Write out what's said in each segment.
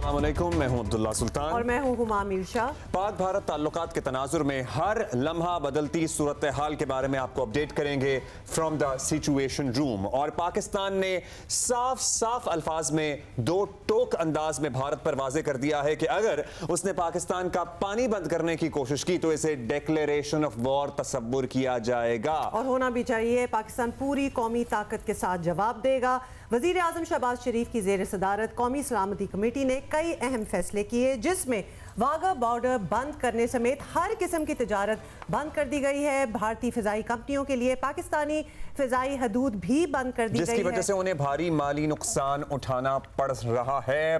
अस्सलामुअलैकुम, मैं हूं अब्दुल्ला सुल्तान और मैं हूं हुमा अमीर शाह। पाक भारत ताल्लुकात के तनाजुर में हर लम्हा बदलती सूरत हाल के बारे में आपको अपडेट करेंगे फ्रॉम द सिचुएशन रूम। और पाकिस्तान ने साफ साफ अल्फाज में दो टोक अंदाज में भारत पर वाजे कर दिया है कि अगर उसने पाकिस्तान का पानी बंद करने की कोशिश की तो इसे डिक्लेरेशन ऑफ वॉर तस्वुर किया जाएगा और होना भी चाहिए। पाकिस्तान पूरी कौमी ताकत के साथ जवाब देगा। वजीर आजम शहबाज शरीफ की जेर सदारत कौमी सलामती कमेटी ने कई अहम फैसले किए, जिसमें वाघा बॉर्डर बंद करने समेत हर किस्म की तिजारत बंद कर दी गई है। भारतीय फिजाई कंपनियों के लिए पाकिस्तानी फिजाई हदूद भी बंद कर दी गई है, जिसकी वजह से उन्हें भारी माली नुकसान उठाना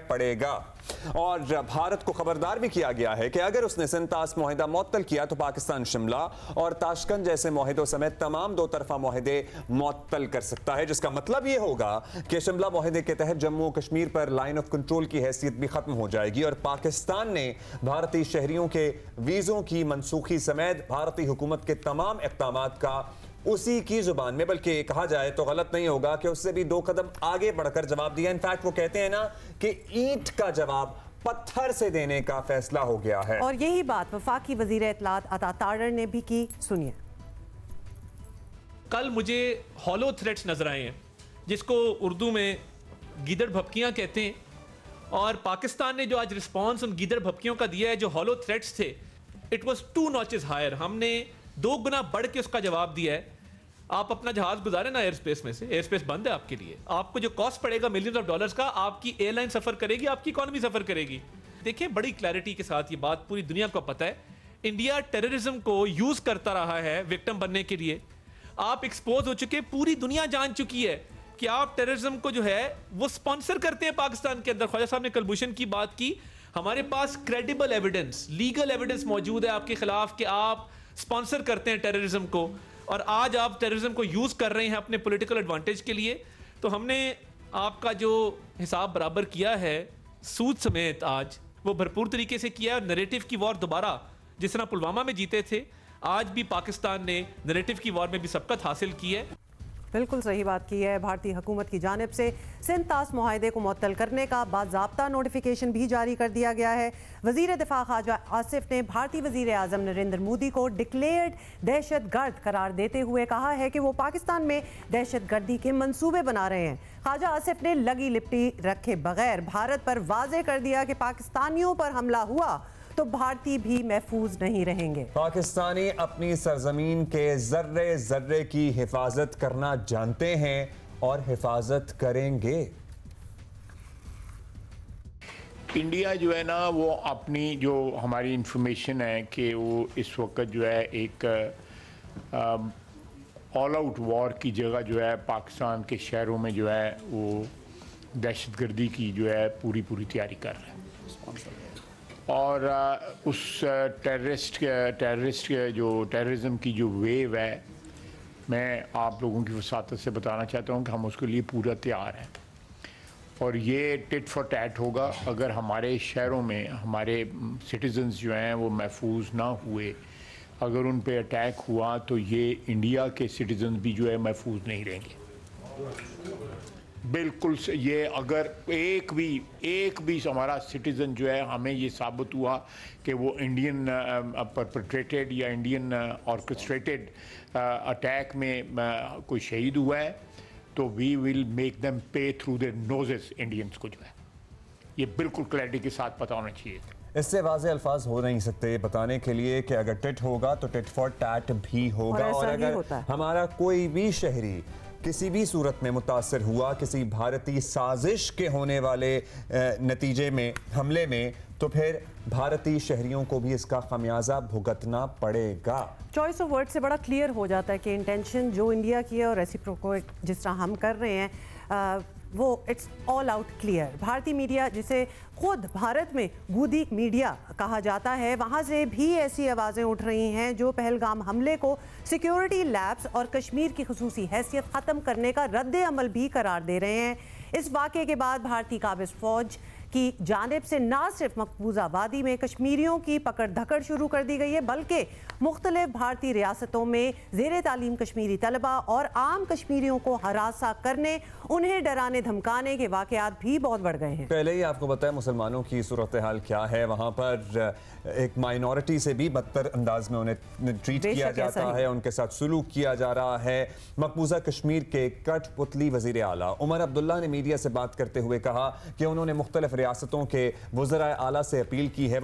पड़ेगा। और भारत को खबरदार भी किया गया है कि अगर उसने सिंतास मुआहिदा मुअत्तल किया तो पाकिस्तान शिमला और ताशकंद जैसे मुआहिदों समेत तमाम दो तरफा मुआहिदे मुअत्तल कर सकता है, जिसका मतलब यह होगा कि शिमला मुआहिदे के तहत जम्मू कश्मीर पर लाइन ऑफ कंट्रोल की हैसियत भी खत्म हो जाएगी। और पाकिस्तान ने भारतीय शहरियों के वीजों की मनसूखी समेत भारतीय हुकूमत के तमाम इक़दामात का उसी की जुबान में, बल्कि कहा जाए तो गलत नहीं होगा कि उससे भी दो कदम आगे बढ़कर जवाब दिया। इनफैक्ट वो कहते हैं ना कि ईंट का जवाब पत्थर से देने का फैसला हो गया है। और यही बात वफाकी वजीर इत्तलात अता तारड़ ने भी की। सुनिए। कल मुझे हॉलो थ्रेट्स नजर आए हैं, जिसको उर्दू में गीदड़ भपकियां कहते हैं, और पाकिस्तान ने जो आज रिस्पॉन्स उन गीदड़ भपकियों का दिया है, जो हॉलो थ्रेट्स थे, इट वाज 2 नॉचेस हायर। हमने 2 गुना बढ़ के उसका जवाब दिया है। आप अपना जहाज गुजारे ना एयर स्पेस में से, एयर स्पेस बंद है आपके लिए, आपको जो कॉस्ट पड़ेगा मिलियंस ऑफ डॉलर्स का, आपकी एयरलाइन सफर करेगी, आपकी इकॉनमी सफर करेगी। देखिए, बड़ी क्लैरिटी के साथ ये बात पूरी दुनिया को पता है, इंडिया टेररिज्म को यूज करता रहा है विक्टिम बनने के लिए। आप एक्सपोज हो चुके, पूरी दुनिया जान चुकी है कि आप टेररिज्म को जो है वो स्पॉन्सर करते हैं पाकिस्तान के अंदर। ख्वाजा साहब ने कलभूषण की बात की, हमारे पास क्रेडिबल एविडेंस, लीगल एविडेंस मौजूद है आपके खिलाफ कि आप स्पॉन्सर करते हैं टेररिज्म को, और आज आप टेररिज्म को यूज कर रहे हैं अपने पॉलिटिकल एडवांटेज के लिए। तो हमने आपका जो हिसाब बराबर किया है सूद समेत, आज वो भरपूर तरीके से किया है। नैरेटिव की वॉर दोबारा जिस तरह पुलवामा में जीते थे, आज भी पाकिस्तान ने नैरेटिव की वॉर में भी सबकत हासिल की है। बिल्कुल सही बात की है। भारतीय हुकूमत की जानिब से सिंतास मुआहिदे को मुअत्तल करने का बाज़ाब्ता नोटिफिकेशन भी जारी कर दिया गया है। वज़ीर दिफा ख्वाजा आसिफ ने भारतीय वज़ीर आज़म नरेंद्र मोदी को डिक्लेयर्ड दहशत गर्द करार देते हुए कहा है कि वो पाकिस्तान में दहशत गर्दी के मंसूबे बना रहे हैं। ख्वाजा आसिफ ने लगी लिपटी रखे बगैर भारत पर वाज़े कर दिया कि पाकिस्तानियों पर हमला हुआ तो भारतीय भी महफूज नहीं रहेंगे। पाकिस्तानी अपनी सरजमीन के जर्रे जर्रे की हिफाजत करना जानते हैं और हिफाजत करेंगे। इंडिया जो है ना, वो अपनी जो हमारी इंफॉर्मेशन है कि वो इस वक्त जो है एक ऑल आउट वॉर की जगह जो है पाकिस्तान के शहरों में जो है वो दहशतगर्दी की जो है पूरी तैयारी कर रहा है। और उस टेररिस्ट जो टेररिज्म की जो वेव है, मैं आप लोगों की वसातत से बताना चाहता हूँ कि हम उसके लिए पूरा तैयार हैं। और ये टिट फॉर टैट होगा अगर हमारे शहरों में हमारे सिटीजन्स जो हैं वो महफूज ना हुए, अगर उन पे अटैक हुआ तो ये इंडिया के सिटीजन्स भी जो है महफूज नहीं रहेंगे। बिल्कुल ये अगर एक भी हमारा सिटीज़न जो है, हमें ये साबित हुआ कि वो इंडियन परपेट्रेटेड या इंडियन ऑर्केस्ट्रेटेड अटैक में कोई शहीद हुआ है, तो वी विल मेक देम पे थ्रू देयर नोजेस। इंडियंस को जो है ये बिल्कुल क्लैरिटी के साथ पता होना चाहिए। इससे वाज़े अल्फाज हो नहीं सकते बताने के लिए कि अगर टिट होगा तो टिट फॉर टैट भी होगा। और अगर हमारा कोई भी शहरी किसी भी सूरत में मुतासर हुआ किसी भारतीय साजिश के होने वाले नतीजे में, हमले में, तो फिर भारतीय शहरियों को भी इसका खमियाजा भुगतना पड़ेगा। चॉइस ऑफ वर्ड से बड़ा क्लियर हो जाता है कि इंटेंशन जो इंडिया की है और रेसिप्रोकेट जिस तरह हम कर रहे हैं वो इट्स ऑल आउट क्लियर। भारतीय मीडिया, जिसे खुद भारत में गूदी मीडिया कहा जाता है, वहाँ से भी ऐसी आवाज़ें उठ रही हैं जो पहलगाम हमले को सिक्योरिटी लैब्स और कश्मीर की खुसूसी हैसियत ख़त्म करने का रद्द अमल भी करार दे रहे हैं। इस वाक़े के बाद भारतीय काबिज़ फ़ौज की जानिब से ना सिर्फ मकबूजा वादी में कश्मीरियों की पकड़ धकड़ शुरू कर दी गई है, बल्कि मुख्तलिफ भारतीय रियासतों में ज़ेरे तालीम कश्मीरी तलबा और आम कश्मीरियों को हरासा करने, उन्हें डराने धमकाने के वाक़यात भी बहुत बढ़ गए हैं। पहले ही आपको बताया मुसलमानों की सूरत हाल क्या है, वहाँ पर एक माइनॉरिटी से भी बदतर अंदाज में उन्हें ट्रीट किया जाता है, उनके साथ सुलूक किया जा रहा है। मकबूजा कश्मीर के कठपुतली वज़ीर आला उमर अब्दुल्ला ने मीडिया से बात करते हुए कहा कि उन्होंने मुख्तलिफ रियासतों के वज़राए आला से अपील की है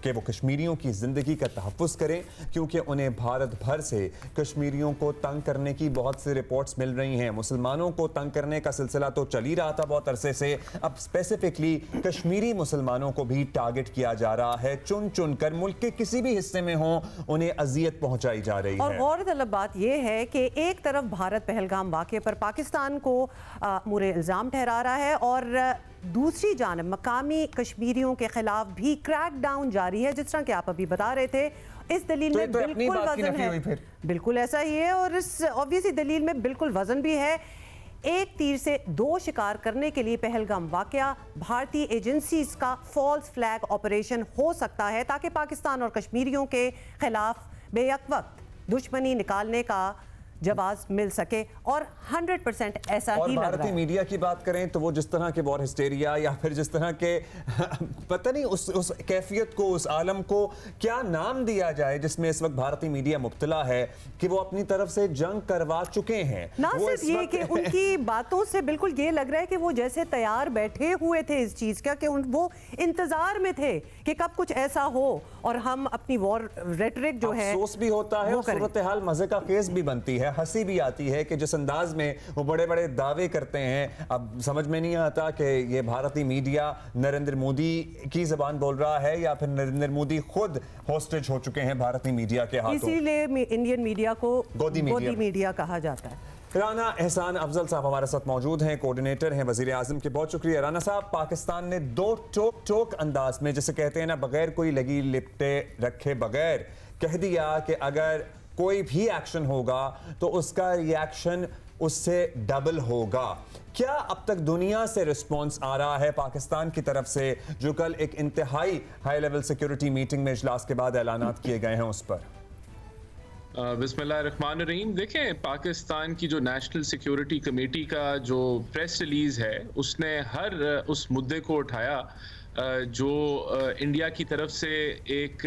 कि वो कश्मीरियों की ज़िंदगी का तहफ़्फ़ुज़ करें, क्योंकि उन्हें भारत भर से कश्मीरियों को तंग करने की बहुत सी रिपोर्ट्स मिल रही हैं। मुसलमानों को तंग करने का सिलसिला तो चल ही रहा था बहुत अरसे से, अब स्पेसिफिकली कश्मीरी मुसलमानों को भी टारगेट किया जा रहा है। चुन चुन कर मुल्क के किसी भी हिस्से में हो उन्हें अजियत पहुंचाई जा रही है। और गौर तलब बात यह है कि एक तरफ भारत पहलगाम वाक़े पर पाकिस्तान को मुरे इल्ज़ाम ठहरा रहा है और दूसरी जानब मकामी कश्मीरियों के खिलाफ भी क्रैकडाउन जारी है, जिस तरह के आप अभी बता रहे थे। इस दलील में बिल्कुल वजन है, बिल्कुल ऐसा ही है, और इस ऑब्वियसली दलील में बिल्कुल वजन भी है। एक तीर से दो शिकार करने के लिए पहलगाम वाक़या भारतीय एजेंसीज का फॉल्स फ्लैग ऑपरेशन हो सकता है, ताकि पाकिस्तान और कश्मीरियों के खिलाफ बेवक्त वक्त दुश्मनी निकालने का जवाब मिल सके, और 100% ऐसा ही लग रहा है। भारतीय मीडिया की बात करें तो वो जिस तरह के वॉर हिस्टेरिया या फिर जिस तरह के पता नहीं उस कैफियत को, उस आलम को क्या नाम दिया जाए जिसमें इस वक्त भारतीय मीडिया मुब्तला है कि वो अपनी तरफ से जंग करवा चुके हैं। ना सिर्फ ये कि उनकी बातों से बिल्कुल ये लग रहा है कि वो जैसे तैयार बैठे हुए थे इस चीज का, कि वो इंतजार में थे कि कब कुछ ऐसा हो और हम अपनी वॉर रेटरिक जो है, अफसोस भी होता है, सूरत हाल मजे का केस भी बनती है, हंसी भी आती है कि जिस अंदाज में वो बड़े बड़े दावे करते हैं, अब समझ में नहीं आता कि ये भारतीय मीडिया नरेंद्र मोदी की ज़बान बोल रहा है या फिर नरेंद्र मोदी खुद होस्टेज हो चुके हैं भारतीय मीडिया के हाथों। इसीलिए इंडियन मीडिया को गोदी मीडिया कहा जाता है। राना एहसान अफजल साहब हमारे साथ मौजूद हैं, कोऑर्डिनेटर हैं वजीर आजम के। बहुत शुक्रिया राना साहब। पाकिस्तान ने दो टोक अंदाज में, जिसे कहते हैं ना, बगैर कोई लगी लिपटे रखे बगैर कह दिया कि अगर कोई भी एक्शन होगा तो उसका रिएक्शन उससे डबल होगा। क्या अब तक दुनिया से रिस्पांस आ रहा है पाकिस्तान की तरफ से, जो कल एक इंतहाई हाई लेवल सिक्योरिटी मीटिंग में इजलास के बाद ऐलानात किए गए हैं उस पर? बिस्मिल्लाहिर्रहमानिर्रहीम। देखें, पाकिस्तान की जो नेशनल सिक्योरिटी कमेटी का जो प्रेस रिलीज़ है उसने हर उस मुद्दे को उठाया जो इंडिया की तरफ से एक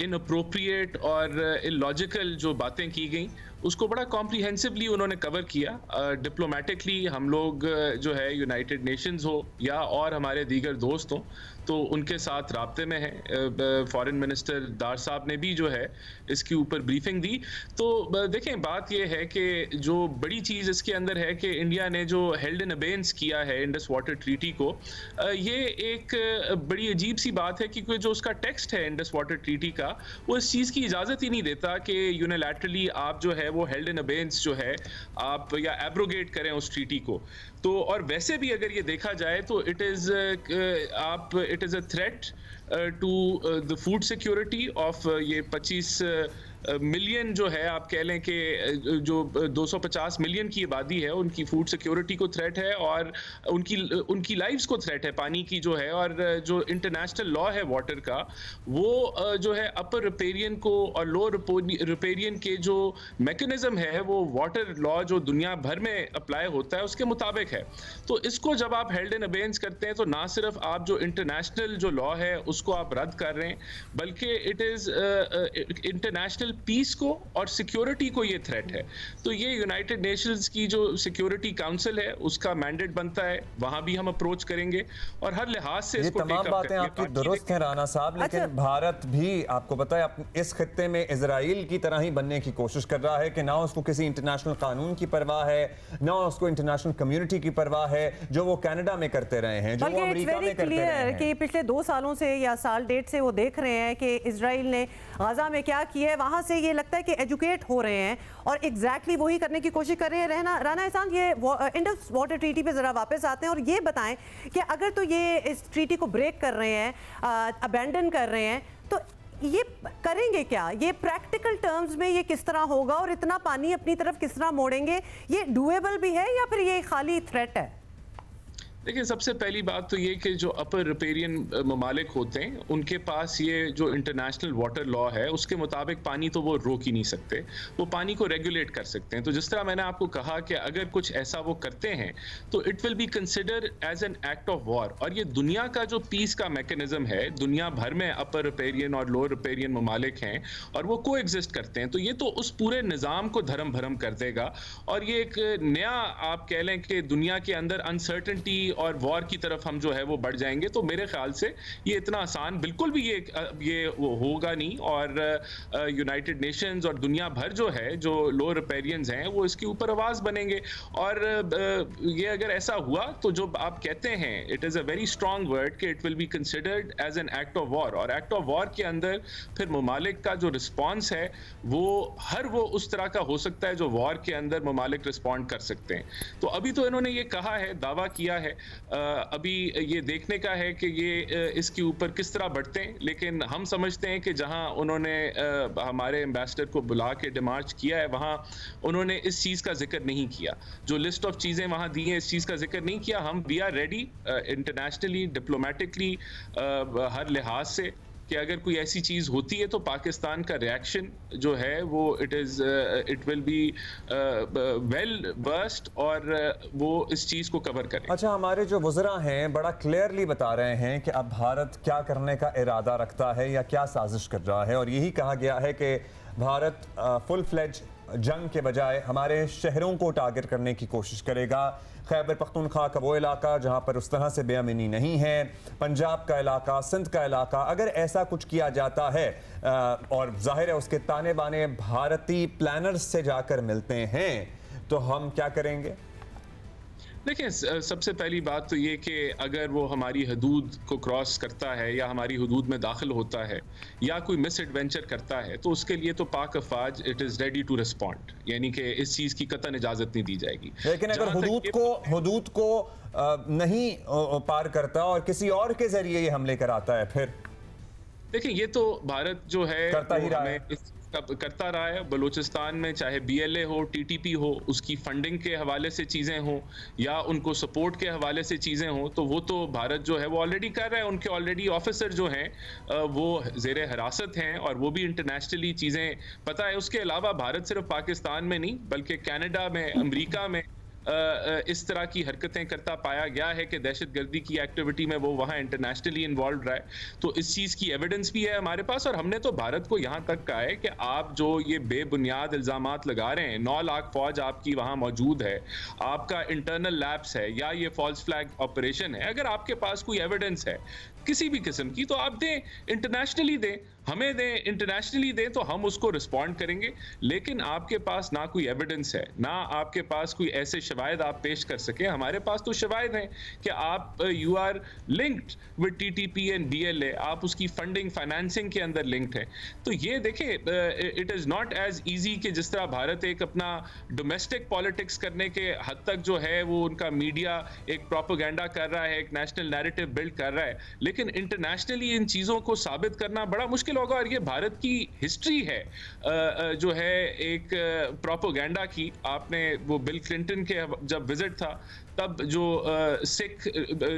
इनअप्रोप्रिएट और इलॉजिकल जो बातें की गई उसको बड़ा कॉम्प्रिहेंसिवली उन्होंने कवर किया। डिप्लोमेटिकली हम लोग जो है यूनाइटेड नेशंस हो या और हमारे दीगर दोस्त हों तो उनके साथ राब्ते में है। फॉरेन मिनिस्टर दार साहब ने भी जो है इसके ऊपर ब्रीफिंग दी। तो देखें, बात यह है कि जो बड़ी चीज़ इसके अंदर है कि इंडिया ने जो हेल्ड इन अबेंस किया है इंडस वाटर ट्रीटी को, ये एक बड़ी अजीब सी बात है क्योंकि जो उसका टेक्स्ट है इंडस वाटर ट्रीटी का, वो इस चीज़ की इजाज़त ही नहीं देता कि यूनिलैटरली आप जो है वो हेल्ड इन अबेंस जो है आप या एब्रोगेट करें उस ट्रीटी को। तो और वैसे भी अगर ये देखा जाए तो it is a threat to the food security of ये 25 मिलियन जो है, आप कह लें कि जो 250 मिलियन की आबादी है उनकी फूड सिक्योरिटी को थ्रेट है और उनकी लाइव्स को थ्रेट है, पानी की जो है। और जो इंटरनेशनल लॉ है वाटर का, वो जो है अपर रिपेरियन को और लोअर रिपेरियन के जो मैकेनिज्म है वो वाटर लॉ जो दुनिया भर में अप्लाई होता है उसके मुताबिक है। तो इसको जब आप हेल्ड इन अबेंस करते हैं तो ना सिर्फ आप जो इंटरनेशनल जो लॉ है उसको आप रद्द कर रहे हैं, बल्कि इट इज़ इंटरनेशनल पीस को और सिक्योरिटी को ये थ्रेट है। तो ये यूनाइटेड नेशंस की जो सिक्योरिटी काउंसिल है उसका मैंडेट बनता है, वहां भी हम अप्रोच करेंगे और हर लिहाज से ये तमाम बातें आपकी दुरुस्त हैं राना साहब, लेकिन भारत भी आपको पता है इस खित्ते में इजराइल की तरह ही बनने की कोशिश कर रहा है कि ना उसको किसी इंटरनेशनल कानून की परवाह है, ना उसको इंटरनेशनल कम्युनिटी की परवाह है, जो वो कनाडा में करते रहे हैं, जो वो अमेरिका में करते रहे हैं। कि पिछले 2 सालों से या साल डेढ़ से वो देख रहे हैं कि इजराइल ने गाजा में क्या किया है, वहां से ये लगता है कि एजुकेट हो रहे हैं और एग्जैक्टली वही करने की कोशिश कर रहे हैं। राना एहसान, ये इंडस वाटर ट्रीटी पे जरा वापस आते हैं और ये बताएं कि अगर तो ये इस ट्रीटी को ब्रेक कर रहे हैं, अबैंडन कर रहे हैं, तो ये करेंगे क्या? ये प्रैक्टिकल टर्म्स में ये किस तरह होगा और इतना पानी अपनी तरफ किस तरह मोड़ेंगे? ये डूएबल भी है या फिर ये खाली थ्रेट है? देखिए, सबसे पहली बात तो ये कि जो अपर रिपेरियन ममालिक होते हैं उनके पास ये जो इंटरनेशनल वाटर लॉ है उसके मुताबिक पानी तो वो रोक ही नहीं सकते, वो पानी को रेगुलेट कर सकते हैं। तो जिस तरह मैंने आपको कहा कि अगर कुछ ऐसा वो करते हैं तो it will be consider as an act of war. और ये दुनिया का जो पीस का मैकेनिज्म है, दुनिया भर में अपर रिपेरियन और लोअर रिपेरियन ममालिक हैं और वो को एग्जिस्ट करते हैं, तो ये तो उस पूरे निज़ाम को धर्म भरम कर देगा। और ये एक नया, आप कह लें कि दुनिया के अंदर अनसर्टेनिटी और वॉर की तरफ हम जो है वो बढ़ जाएंगे। तो मेरे ख्याल से ये इतना आसान बिल्कुल भी ये वो होगा नहीं। और यूनाइटेड नेशंस और दुनिया भर जो है, जो लोअर रिपेरियंस हैं, वो इसके ऊपर आवाज बनेंगे। और ये अगर ऐसा हुआ तो जो आप कहते हैं, it is a very strong word कि it will be considered as an act of war. और एक्ट ऑफ वॉर के अंदर फिर ममालिक का जो रिस्पॉन्स है वो वो उस तरह का हो सकता है जो वॉर के अंदर ममालिक रिस्पॉन्ड कर सकते हैं। तो अभी तो इन्होंने ये कहा है, दावा किया है, अभी ये देखने का है कि ये इसके ऊपर किस तरह बढ़ते हैं। लेकिन हम समझते हैं कि जहां उन्होंने हमारे एम्बेसडर को बुला के डिमार्च किया है, वहां उन्होंने इस चीज़ का जिक्र नहीं किया। जो लिस्ट ऑफ चीज़ें वहां दी हैं, इस चीज़ का जिक्र नहीं किया। हम we are ready internationally, diplomatically, हर लिहाज से कि अगर कोई ऐसी चीज होती है तो पाकिस्तान का रिएक्शन जो है वो it will be well versed और वो इस चीज को कवर करे। अच्छा, हमारे जो वज़रा हैं बड़ा क्लियरली बता रहे हैं कि अब भारत क्या करने का इरादा रखता है या क्या साजिश कर रहा है, और यही कहा गया है कि भारत फुल फ्लेज जंग के बजाय हमारे शहरों को टारगेट करने की कोशिश करेगा। खैबर पख्तूनख्वा का वो इलाका जहाँ पर उस तरह से बेअमनी नहीं है, पंजाब का इलाका, सिंध का इलाका, अगर ऐसा कुछ किया जाता है और जाहिर है उसके ताने बाने भारतीय प्लानर्स से जाकर मिलते हैं, तो हम क्या करेंगे? देखिए, सबसे पहली बात तो ये कि अगर वो हमारी हदूद को क्रॉस करता है या हमारी हदूद में दाखिल होता है या कोई मिस एडवेंचर करता है तो उसके लिए तो पाक अफवाज it is ready to respond, यानी कि इस चीज़ की कतई इजाज़त नहीं दी जाएगी। लेकिन अगर हदूद को नहीं पार करता और किसी और के जरिए ये हमले कराता है, फिर देखिए ये तो भारत जो है करता ही रहा है, करता रहा है। बलूचिस्तान में चाहे BLA हो, TTP हो, उसकी फंडिंग के हवाले से चीज़ें हों या उनको सपोर्ट के हवाले से चीज़ें हों, तो वो तो भारत जो है वो ऑलरेडी कर रहा है। उनके ऑलरेडी ऑफिसर जो हैं वो ज़ेरे हिरासत हैं और वो भी इंटरनेशनली चीज़ें पता है। उसके अलावा भारत सिर्फ पाकिस्तान में नहीं बल्कि कनाडा में, अमेरिका में इस तरह की हरकतें करता पाया गया है कि दहशतगर्दी की एक्टिविटी में वो वहाँ इंटरनेशनली इन्वॉल्व रहा है। तो इस चीज़ की एविडेंस भी है हमारे पास। और हमने तो भारत को यहाँ तक कहा है कि आप जो ये बेबुनियाद इल्ज़ामात लगा रहे हैं, 9 लाख फौज आपकी वहाँ मौजूद है, आपका इंटरनल लैब्स है या ये फॉल्स फ्लैग ऑपरेशन है, अगर आपके पास कोई एविडेंस है किसी भी किस्म की तो आप दें, इंटरनेशनली दें, हमें दें, इंटरनेशनली दें, तो हम उसको रिस्पॉन्ड करेंगे। लेकिन आपके पास ना कोई एविडेंस है, ना आपके पास कोई ऐसे शवाहिद आप पेश कर सके। हमारे पास तो शवाहिद हैं कि आप you are linked with TTP and BLA, आप उसकी फंडिंग, फाइनेंसिंग के अंदर लिंक्ड है। तो ये देखें, it is not as easy कि जिस तरह भारत एक अपना डोमेस्टिक पॉलिटिक्स करने के हद तक जो है वो उनका मीडिया एक प्रोपेगेंडा कर रहा है, एक नेशनल नैरेटिव बिल्ड कर रहा है, लेकिन इंटरनेशनली इन चीज़ों को साबित करना बड़ा मुश्किल होगा। और ये भारत की हिस्ट्री है जो है एक प्रोपेगेंडा की। आपने वो बिल क्लिंटन के जब विजिट था तब जो सिख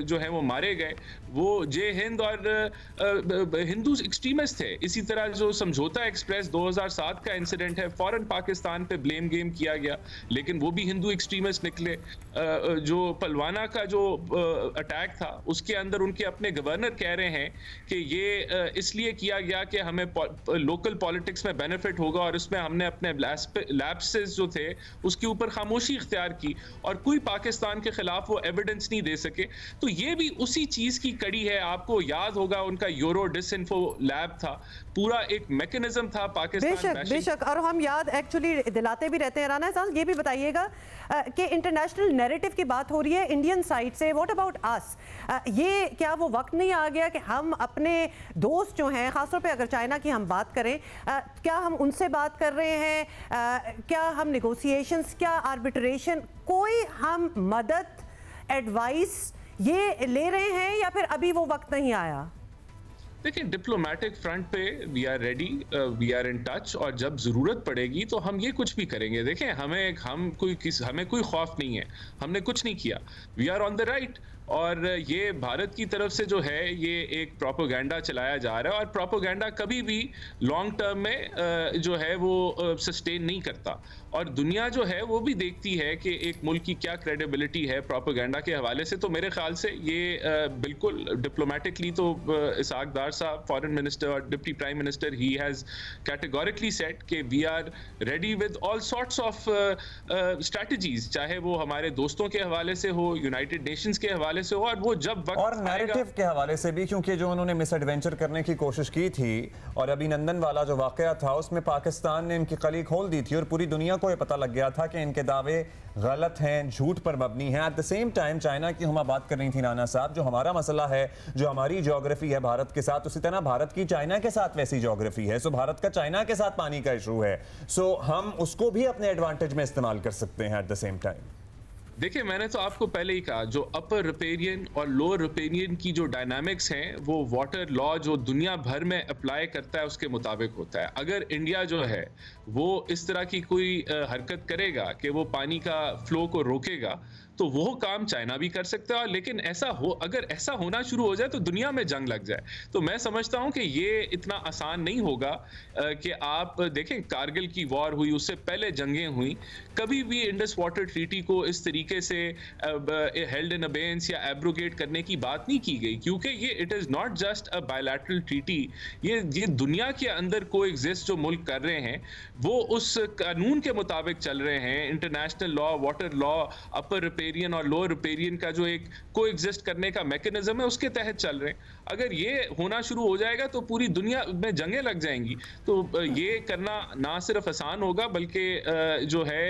जो है वो मारे गए, वो जय हिंद और हिंदू एक्सट्रीमिस्ट थे। इसी तरह जो समझौता एक्सप्रेस 2007 का इंसिडेंट है, फौरन पाकिस्तान पे ब्लेम गेम किया गया, लेकिन वो भी हिंदू एक्सट्रीमिस्ट निकले। जो पलवाना का जो अटैक था उसके अंदर उनके अपने गवर्नर कह रहे हैं कि ये इसलिए किया गया कि हमें लोकल पॉलिटिक्स में बेनिफिट होगा, और इसमें हमने अपने लैप्सेस जो थे उसके ऊपर खामोशी इख्तियार की और कोई पाकिस्तान के खिलाफ वो एविडेंस नहीं दे सके। तो ये भी उसी चीज की कड़ी है। आपको याद होगा उनका यूरो डिसइंफो लैब था, पूरा एक मैकेनिज्म था पाकिस्तान। बेशक, और हम याद एक्चुअली दिलाते भी रहते हैं। राना एहसान, ये भी बताइएगा कि इंटरनेशनल नैरेटिव की बात हो रही है इंडियन साइड से, व्हाट अबाउट अस? ये क्या वो वक्त नहीं आ गया कि हम अपने दोस्त जो हैं, खासतौर पे अगर चाइना की हम बात करें, क्या हम उनसे बात कर रहे हैं? क्या हम नेगोशिएशंस, क्या आर्बिट्रेशन, कोई हम मदद, एडवाइस ये ले रहे हैं या फिर अभी वो वक्त नहीं आया? देखिए, डिप्लोमेटिक फ्रंट पे we are ready, we are in touch, और जब ज़रूरत पड़ेगी तो हम ये कुछ भी करेंगे। देखें, हमें कोई खौफ नहीं है, हमने कुछ नहीं किया, we are on the right. और ये भारत की तरफ से जो है ये एक प्रोपेगेंडा चलाया जा रहा है, और प्रोपेगेंडा कभी भी लॉन्ग टर्म में जो है वो सस्टेन नहीं करता। और दुनिया जो है वो भी देखती है कि एक मुल्क की क्या क्रेडिबिलिटी है प्रोपेगेंडा के हवाले से। तो मेरे ख्याल से ये बिल्कुल डिप्लोमेटिकली तो इसहाक डार साहब फॉरेन मिनिस्टर और deputy prime minister, he has categorically said कि we are ready with all sorts of strategies, चाहे वो हमारे दोस्तों के हवाले से हो, यूनाइटेड नेशंस के हवाले से हो, और वो जब वक्त और नैरेटिव के हवाले से भी, क्योंकि जो उन्होंने मिस एडवेंचर करने की कोशिश की थी और अभिनंदन वाला जो वाकया था उसमें पाकिस्तान ने इनकी कली खोल दी थी और पूरी दुनिया को ये पता लग गया था कि इनके दावे गलत हैं, झूठ पर मबनी हैं। At the same time China की हम बात कर रही थी राना साहब, जो हमारा मसला है, जो हमारी ज्योग्राफी है भारत के साथ, उसी तरह भारत की चाइना के साथ वैसी ज्योग्राफी है। सो भारत का चाइना के साथ पानी का इशू है, सो हम उसको भी अपने एडवांटेज में इस्तेमाल कर सकते हैं एट द सेम टाइम। देखिए, मैंने तो आपको पहले ही कहा, जो अपर रिपेरियन और लोअर रिपेरियन की जो डायनामिक्स हैं वो वाटर लॉ जो दुनिया भर में अप्लाई करता है उसके मुताबिक होता है। अगर इंडिया जो है वो इस तरह की कोई हरकत करेगा कि वो पानी का फ्लो को रोकेगा, तो वो काम चाइना भी कर सकता है। लेकिन अगर ऐसा होना शुरू हो जाए तो दुनिया में जंग लग जाए। तो मैं समझता हूं कि ये इतना आसान नहीं होगा कि आप देखें, कारगिल की वॉर हुई, उससे पहले जंगें हुई, कभी भी इंडस वाटर ट्रीटी को इस तरीके से हेल्ड इन अबेयंस या एब्रोगेट करने की बात नहीं की गई, क्योंकि ये it is not just a bilateral treaty. ये दुनिया के अंदर कोएग्जिस्ट जो मुल्क कर रहे हैं वो उस कानून के मुताबिक चल रहे हैं। इंटरनेशनल लॉ, वाटर लॉ, अपर रिपेरियन और लोअर रिपेरियन का जो एक कोएग्जिस्ट करने का मैकेनिज्म है उसके तहत चल रहे हैं। अगर ये होना शुरू हो जाएगा तो पूरी दुनिया में जंगें लग जाएंगी। तो ये करना ना सिर्फ आसान होगा बल्कि जो है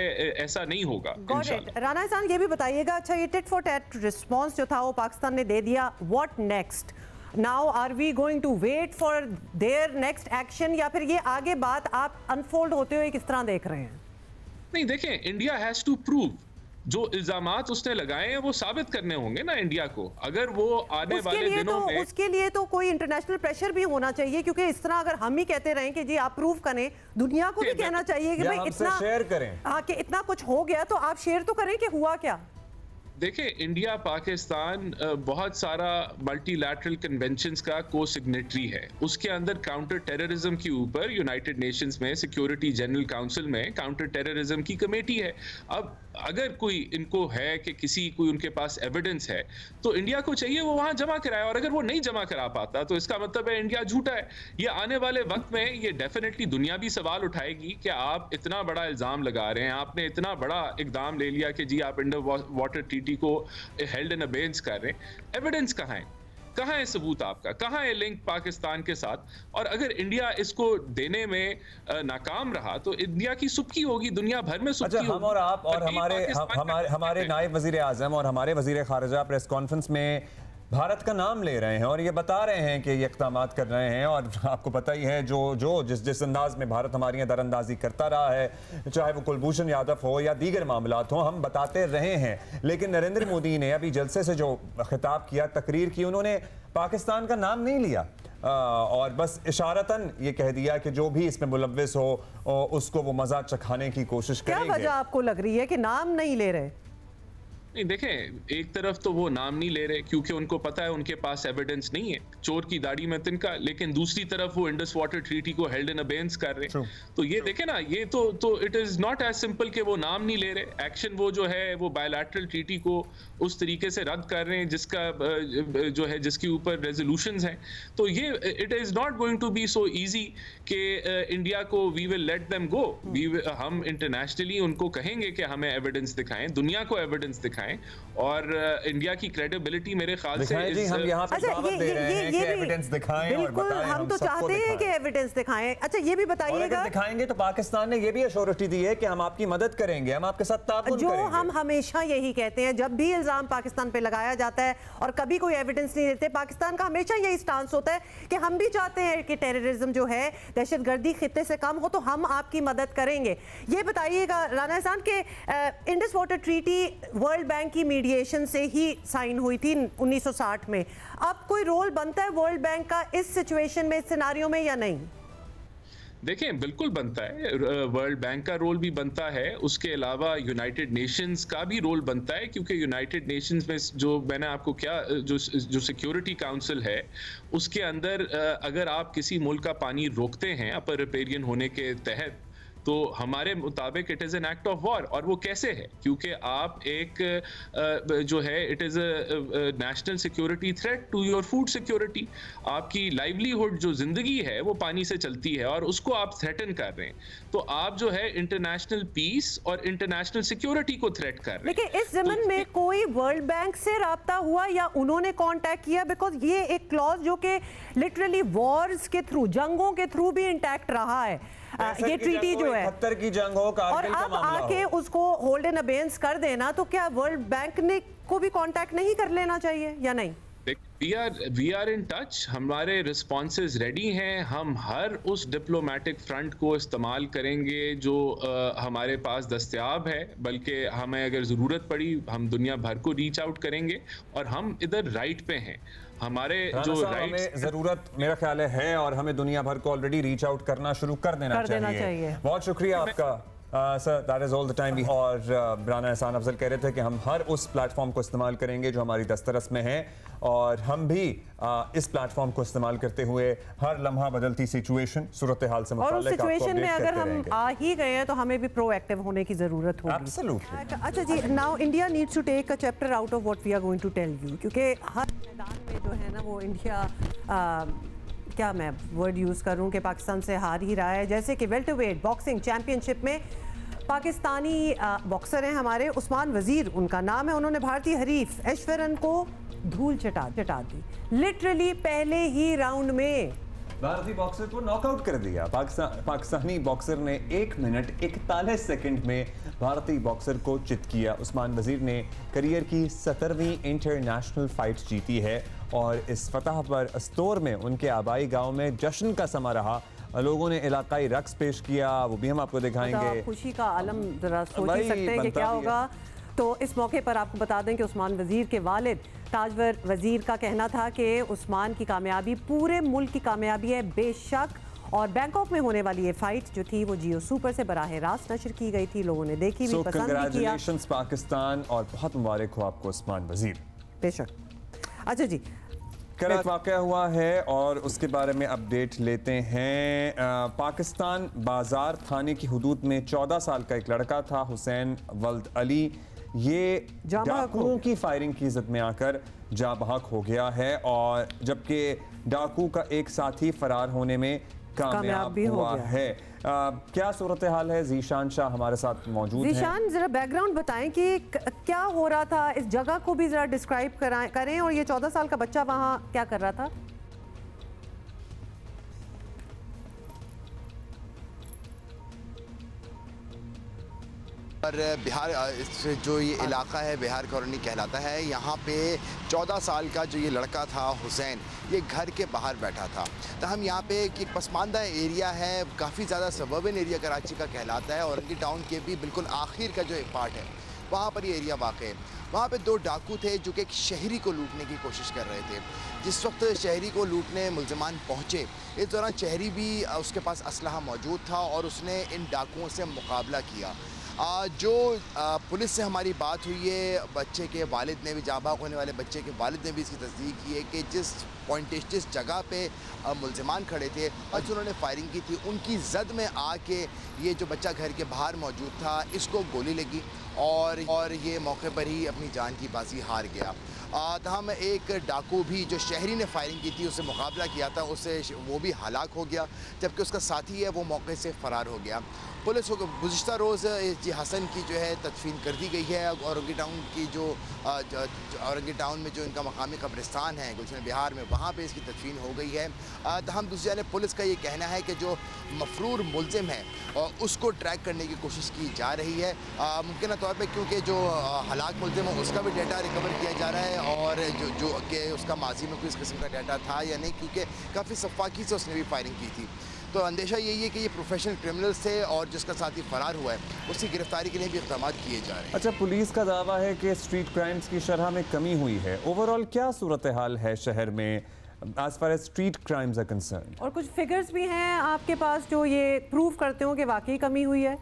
ऐसा नहीं होगा इंशाल्लाह। राना हसन, ये भी बताइएगा, अच्छा ये टिट फॉर टैट रिस्पॉन्स जो था वो पाकिस्तान ने दे दिया, what next now? Are we going to wait for their next action, या फिर ये आगे बात आप अनफोल्ड होते हुए किस तरह देख रहे हैं? नहीं, देखें, इंडिया हैज टू प्रूव जो इल्जामात उसने लगाए हैं वो साबित करने होंगे ना इंडिया को। अगर वो आने वाले दिनों में उसके लिए तो कोई इंटरनेशनल प्रेशर भी होना चाहिए, क्योंकि इस तरह अगर हम ही कहते रहें कि जी आप प्रूव करें, दुनिया को भी कहना चाहिए कि भाई इतना शेयर करें, कि इतना कुछ हो गया तो आप शेयर तो करें कि हुआ क्या। देखिए, इंडिया पाकिस्तान बहुत सारा मल्टीलैटरल कन्वेंशंस का को सिग्नेटरी है। उसके अंदर काउंटर टेररिज्म के ऊपर यूनाइटेड नेशंस में सिक्योरिटी जनरल काउंसिल में काउंटर टेररिज्म की कमेटी है। अब अगर कोई इनको है कि कोई उनके पास एविडेंस है तो इंडिया को चाहिए वो वहां जमा कराए, और अगर वो नहीं जमा करा पाता तो इसका मतलब है इंडिया झूठा है। ये आने वाले वक्त में ये डेफिनेटली दुनिया भी सवाल उठाएगी कि आप इतना बड़ा इल्जाम लगा रहे हैं, आपने इतना बड़ा इकदाम ले लिया कि जी आप इंडस वाटर ट्रीटी को हेल्ड इन अबेयंस कर रहे हैं, एविडेंस कहाँ है? कहाँ है सबूत आपका? कहाँ है लिंक पाकिस्तान के साथ? और अगर इंडिया इसको देने में नाकाम रहा तो इंडिया की सुबकी होगी, दुनिया भर में सुबकी होगी। हम और आप और हमारे नायब वजीर आजम और हमारे वजीर खारजा प्रेस कॉन्फ्रेंस में भारत का नाम ले रहे हैं और ये बता रहे हैं कि ये इक़दामात कर रहे हैं। और आपको पता ही है जिस अंदाज में भारत हमारी दरअंदाजी करता रहा है, चाहे वो कुलभूषण यादव हो या दीगर मामलात हो, हम बताते रहे हैं। लेकिन नरेंद्र मोदी ने अभी जलसे से जो खिताब किया, तकरीर की, उन्होंने पाकिस्तान का नाम नहीं लिया और बस इशारतन ये कह दिया कि जो भी इसमें मुलव्विस हो उसको वो मजा चखाने की कोशिश करेंगे। क्या वजह आपको लग रही है कि नाम नहीं ले रहे? नहीं, देखें, एक तरफ तो वो नाम नहीं ले रहे क्योंकि उनको पता है उनके पास एविडेंस नहीं है, चोर की दाढ़ी में तिनका। लेकिन दूसरी तरफ वो इंडस वाटर ट्रीटी को हेल्ड इन अबेयंस कर रहे हैं। तो ये देखें ना, ये तो it is not as simple कि वो नाम नहीं ले रहे। एक्शन वो जो है वो बायलैटरल ट्रीटी को उस तरीके से रद्द कर रहे हैं जिसका जो है जिसके ऊपर रेजोल्यूशंस हैं। तो ये it is not going to be so easy कि इंडिया को we will let them go. हम इंटरनेशनली उनको कहेंगे कि हमें एविडेंस दिखाएं, दुनिया को एविडेंस दिखाएं, और इंडिया की क्रेडिबिलिटी मेरे ख्याल से हम यहाँ पे दावत दे रहे हैं कि एविडेंस दिखाएं और बताएं, हम तो चाहते हैं कि एविडेंस दिखाएं। अच्छा, ये भी बताइएगा, अगर दिखाएंगे तो पाकिस्तान ने ये भी अश्योरिटी दी है कि हम आपकी मदद करेंगे, हम आपके साथ ताउन करेंगे। जो हम हमेशा यही कहते हैं, जब भी इल्जाम पाकिस्तान पे लगाया जाता है और कभी कोई एविडेंस नहीं देते, पाकिस्तान का हमेशा यही स्टांस होता है कि हम भी चाहते हैं कि टेररिज्म जो है, दहशतगर्दी खित्ते से कम हो, तो हम आपकी मदद करेंगे। ये बताइएगा राना हसन के Indus water treaty world bank की मीडिएशन से ही साइन हुई थी 1960 में। अब कोई रोल बनता है वर्ल्ड बैंक का इस सिचुएशन में, इस सिनारियो में, या नहीं? देखें, बिल्कुल बनता है, वर्ल्ड बैंक का रोल भी बनता है, उसके अलावा यूनाइटेड नेशंस का भी रोल बनता है, क्योंकि यूनाइटेड नेशंस में जो मैंने आपको क्या जो सिक्योरिटी काउंसिल है उसके अंदर अगर आप किसी मुल्क का पानी रोकते हैं अपर रिपेरियन होने के तहत, तो हमारे मुताबिक it is an act of war. और वो कैसे है? क्योंकि आप एक जो है it is a national security threat to your food security. आपकी लाइवलीहुड जो जिंदगी है वो पानी से चलती है और उसको आप थ्रेटन कर रहे हैं, तो आप जो है इंटरनेशनल पीस और इंटरनेशनल सिक्योरिटी को थ्रेट कर रहे हैं। लेकिन इस ज़मीन में कोई वर्ल्ड बैंक से राब्ता हुआ या उन्होंने कांटेक्ट किया? बिकॉज ये एक क्लॉज जो कि लिटरली वॉर्स के थ्रू, जंगों के थ्रू भी इंटैक्ट रहा है, ये ट्रीटी जो है 71 की जंग हो, कारगिल का मामला हो, आके उसको होल्ड इन अबेंस कर देना, तो क्या वर्ल्ड बैंक ने को भी कांटेक्ट नहीं कर लेना चाहिए या नहीं? वी आर इन टच, हमारे रिस्पॉन्सेज रेडी हैं, हम हर उस डिप्लोमेटिक फ्रंट को इस्तेमाल करेंगे जो हमारे पास दस्तयाब है, बल्कि हमें अगर ज़रूरत पड़ी हम दुनिया भर को रीच आउट करेंगे, और हम इधर राइट पे हैं। हमारे जो हमें जरूरत मेरा ख्याल है और हमें दुनिया भर को ऑलरेडी रीच आउट करना शुरू कर देना चाहिए। बहुत शुक्रिया आपका sir, that is all the time. और राना एहसान अफजल कह रहे थे कि हम हर उस प्लेटफॉर्म को इस्तेमाल करेंगे जो हमारी दस्तरस में है, और हम भी इस प्लेटफॉर्म को इस्तेमाल करते हुए हर लम्हा बदलती सिचुएशन, सूरत हाल से और उस सिचुएशन में अगर हम आ ही गए हैं तो हमें भी प्रोएक्टिव होने की जरूरत होगी। एब्सोल्युटली। अच्छा जी, now India needs to take a chapter out of what we are going to tell you, क्योंकि हर मैदान में जो है ना वो इंडिया क्या मैं वर्ड यूज़ करूं कि पाकिस्तान से हार ही रहा है। जैसे कि वेल्टरवेट बॉक्सिंग चैंपियनशिप में पाकिस्तानी बॉक्सर हैं हमारे उस्मान वजीर उनका नाम है, उन्होंने भारतीय हरीफ ऐश्वर्यन को धूल चटा दी लिटरली पहले ही राउंड में। भारतीय बॉक्सर को नॉकआउट कर दिया। पाकिस्तानी बॉक्सर ने 1 मिनट 41 सेकंड में भारतीय बॉक्सर को चित किया। उस्मान वजीर ने करियर की 17वीं इंटरनेशनल फाइट जीती है, और इस फतह पर अस्तोर में उनके आबाई गांव में जश्न का समा रहा। लोगों ने इलाकाई रक्स पेश किया, वो भी हम आपको दिखाएंगे। खुशी का आलम जरा सोच ही सकते हैं कि क्या होगा। तो इस मौके पर आपको बता दें कि उस्मान वजीर के वालिद ताजवर वजीर का कहना था कि उस्मान की कामयाबी पूरे मुल्क की कामयाबी है बेशक, और बैंकॉक में होने वाली ये फाइट जो थी वो जियो सुपर से बराह रास्त नशर की गई थी, लोगों ने देखी भी, पसंद भी किया। कांग्रेचुलेशंस पाकिस्तान, और बहुत मुबारक हो आपको उस्मान वजीर। बेशक। अच्छा जी, कराची वाक़या हुआ है और उसके बारे में अपडेट लेते हैं। पाकिस्तान बाजार थाने की हुदूद में 14 साल का एक लड़का था, हुसैन वल्द अली, ये डाकुओं की फायरिंग की ज़द में आकर जा बहक हो गया है, और जबकि डाकू का एक साथी फरार होने में कामयाब भी हुआ है। क्या सूरत हाल है? जीशान शाह हमारे साथ मौजूद हैं। जीशान, जरा बैकग्राउंड बताएं कि क्या हो रहा था, इस जगह को भी जरा डिस्क्राइब करें, और ये 14 साल का बच्चा वहाँ क्या कर रहा था? पर बिहार जो ये इलाका है बिहार कॉलोनी कहलाता है, यहाँ पे 14 साल का जो ये लड़का था हुसैन, ये घर के बाहर बैठा था। तो हम यहाँ पे एक पसमानदा एरिया है, काफ़ी ज़्यादा सबर्बन एरिया कराची का कहलाता है, औरंगी टाउन के भी बिल्कुल आखिर का जो एक पार्ट है वहाँ पर ये एरिया वाक़ है। वहाँ पे 2 डाकू थे जो कि एक शहरी को लूटने की कोशिश कर रहे थे। जिस वक्त शहरी को लूटने मुल्ज़िमान पहुँचे, इस दौरान शहरी भी उसके पास असलहा मौजूद था और उसने इन डाकुओं से मुकाबला किया। जो पुलिस से हमारी बात हुई है, बच्चे के वालिद ने भी, जाबाग होने वाले बच्चे के वालिद ने भी इसकी तस्दीक की है कि जिस जगह पे मुल्ज़िमान खड़े थे आज उन्होंने फायरिंग की थी, उनकी जद में आके ये जो बच्चा घर के बाहर मौजूद था इसको गोली लगी और ये मौके पर ही अपनी जान की बाजी हार गया। हम एक डाकू भी जो शहरी ने फायरिंग की थी उससे मुकाबला किया था, उससे वो भी हलाक हो गया, जबकि उसका साथी है वो मौके से फ़रार हो गया। पुलिस को गुज़िश्ता रोज़ जी हसन की जो है तदफीन कर दी गई है। औरंगी टाउन की जो औरंगी टाउन में जो इनका मकामी कब्रिस्तान है गुलशन बिहार में, वहाँ पे इसकी तदफीन हो गई है। हम दूसरी जानिब पुलिस का ये कहना है कि जो मफरूर मुल्ज़िम है उसको ट्रैक करने की कोशिश की जा रही है, मुमकिन तौर पर, क्योंकि जो हलाक मुल्ज़िम है उसका भी डाटा रिकवर किया जा रहा है, और जो कि उसका माजी में कोई इस किस्म का डाटा था या नहीं, क्योंकि काफ़ी सफाकी से उसने भी फायरिंग की थी। तो अंदेशा यही है कि ये प्रोफेशनल क्रिमिनल्स थे और जिसका साथी फरार हुआ है उसकी गिरफ्तारी के लिए भी इक़दाम किए जा रहे हैं। अच्छा, पुलिस का दावा है कि स्ट्रीट क्राइम्स की शरह में कमी हुई है। ओवरऑल क्या सूरत हाल है शहर में? as far as street crimes are concerned. और कुछ फिगर्स भी हैं आपके पास जो ये प्रूव करते हो कि वाकई कमी हुई है?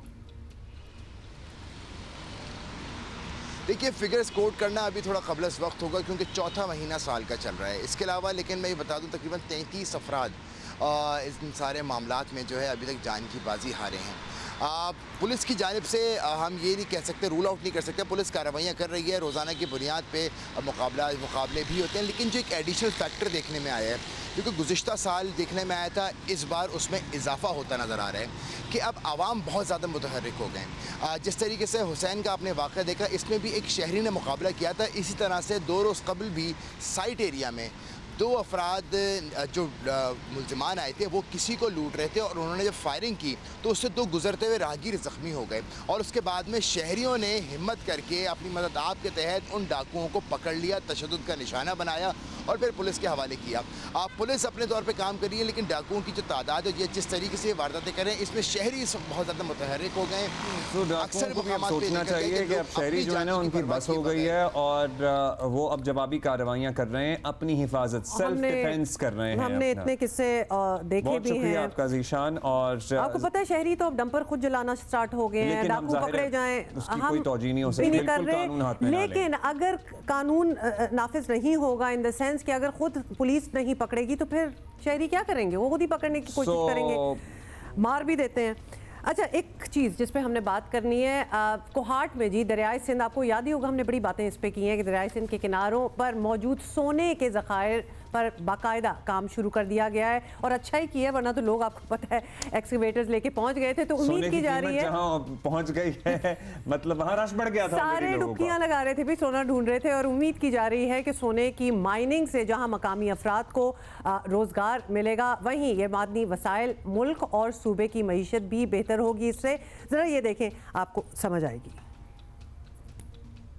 देखिए, फिगर्स कोट करना अभी थोड़ा क़ब्ल वक्त होगा क्योंकि चौथा महीना साल का चल रहा है। इसके अलावा लेकिन मैं ये बता दूं तकरीबन 33 अफराद इन सारे मामलात में जो है अभी तक जान की बाजी हारे हैं। पुलिस की जानिब से हम ये नहीं कह सकते, रूल आउट नहीं कर सकते, पुलिस कार्रवाइयाँ कर रही है, रोज़ाना की बुनियाद पे मुकाबले भी होते हैं। लेकिन जो एक एडिशनल फैक्टर देखने में आया है, क्योंकि गुज़िश्ता साल देखने में आया था, इस बार उसमें इजाफा होता नज़र आ रहा है कि अब आवाम बहुत ज़्यादा मुतहर्रिक हो गए। जिस तरीके से हुसैन का आपने वाक़या देखा, इसमें भी एक शहरी ने मुकाबला किया था। इसी तरह से 2 रोज़ कबल भी साइट एरिया में 2 अफराद जो मुल्ज़िमान आए थे वो किसी को लूट रहे थे और उन्होंने जब फायरिंग की तो उससे 2 गुजरते हुए राहगीर ज़ख्मी हो गए और उसके बाद में शहरियों ने हिम्मत करके अपनी मदद के तहत उन डाकुओं को पकड़ लिया, तशद्दुद का निशाना बनाया और फिर पुलिस के हवाले किया। पुलिस अपने तौर पर काम कर रही है, लेकिन डाकुओं की जो तादाद है, जिस तरीके से ये वारदातें करें, इसमें शहरी बहुत ज़्यादा मुतहर्रिक हो गए। अक्सर सोचना चाहिए कि अब शहरी जो है ना उनकी बस हो गई है और वो अब जवाबी कार्रवाइयाँ कर रहे हैं, अपनी हिफाजत सेल्फ डिफेंस कर रहे हैं। हमने इतने किस्से देखे भी हैं। आपका ज़ीशान। और आपको पता है शहरी तो अब डंपर खुद जलाना स्टार्ट हो गए हैं, डाकू पकड़े जाएं, उसकी कोई तौजीह नहीं हो सकती, बिल्कुल कानून हाथ में ना लें। लेकिन अगर कानून नाफिज नहीं होगा इन द सेंस कि अगर खुद पुलिस नहीं पकड़ेगी तो फिर शहरी क्या करेंगे? वो खुद ही पकड़ने की कोशिश करेंगे, मार भी देते हैं। अच्छा, एक चीज़ जिस पे हमने बात करनी है, कोहाट में जी दरियाए सिंध, आपको याद ही होगा हमने बड़ी बातें इस पे की हैं कि दरियाए सिंध के किनारों पर मौजूद सोने के ज़खायर पर बाकायदा काम शुरू कर दिया गया है और अच्छा ही किया, वरना तो लोग आपको पता है एक्सकेवेटर्स लेके पहुंच गए थे। तो उम्मीद की जा रही है जहां पहुंच गई है, मतलब वहां रश बढ़ गया था, सारे डुबकियां लगा रहे थे भी, सोना ढूंढ रहे थे और उम्मीद की जा रही है कि सोने की माइनिंग से जहां मकामी अफराद को रोजगार मिलेगा, वहीं ये मादनी वसाइल मुल्क और सूबे की मईशत भी बेहतर होगी। इससे जरा ये देखें, आपको समझ आएगी।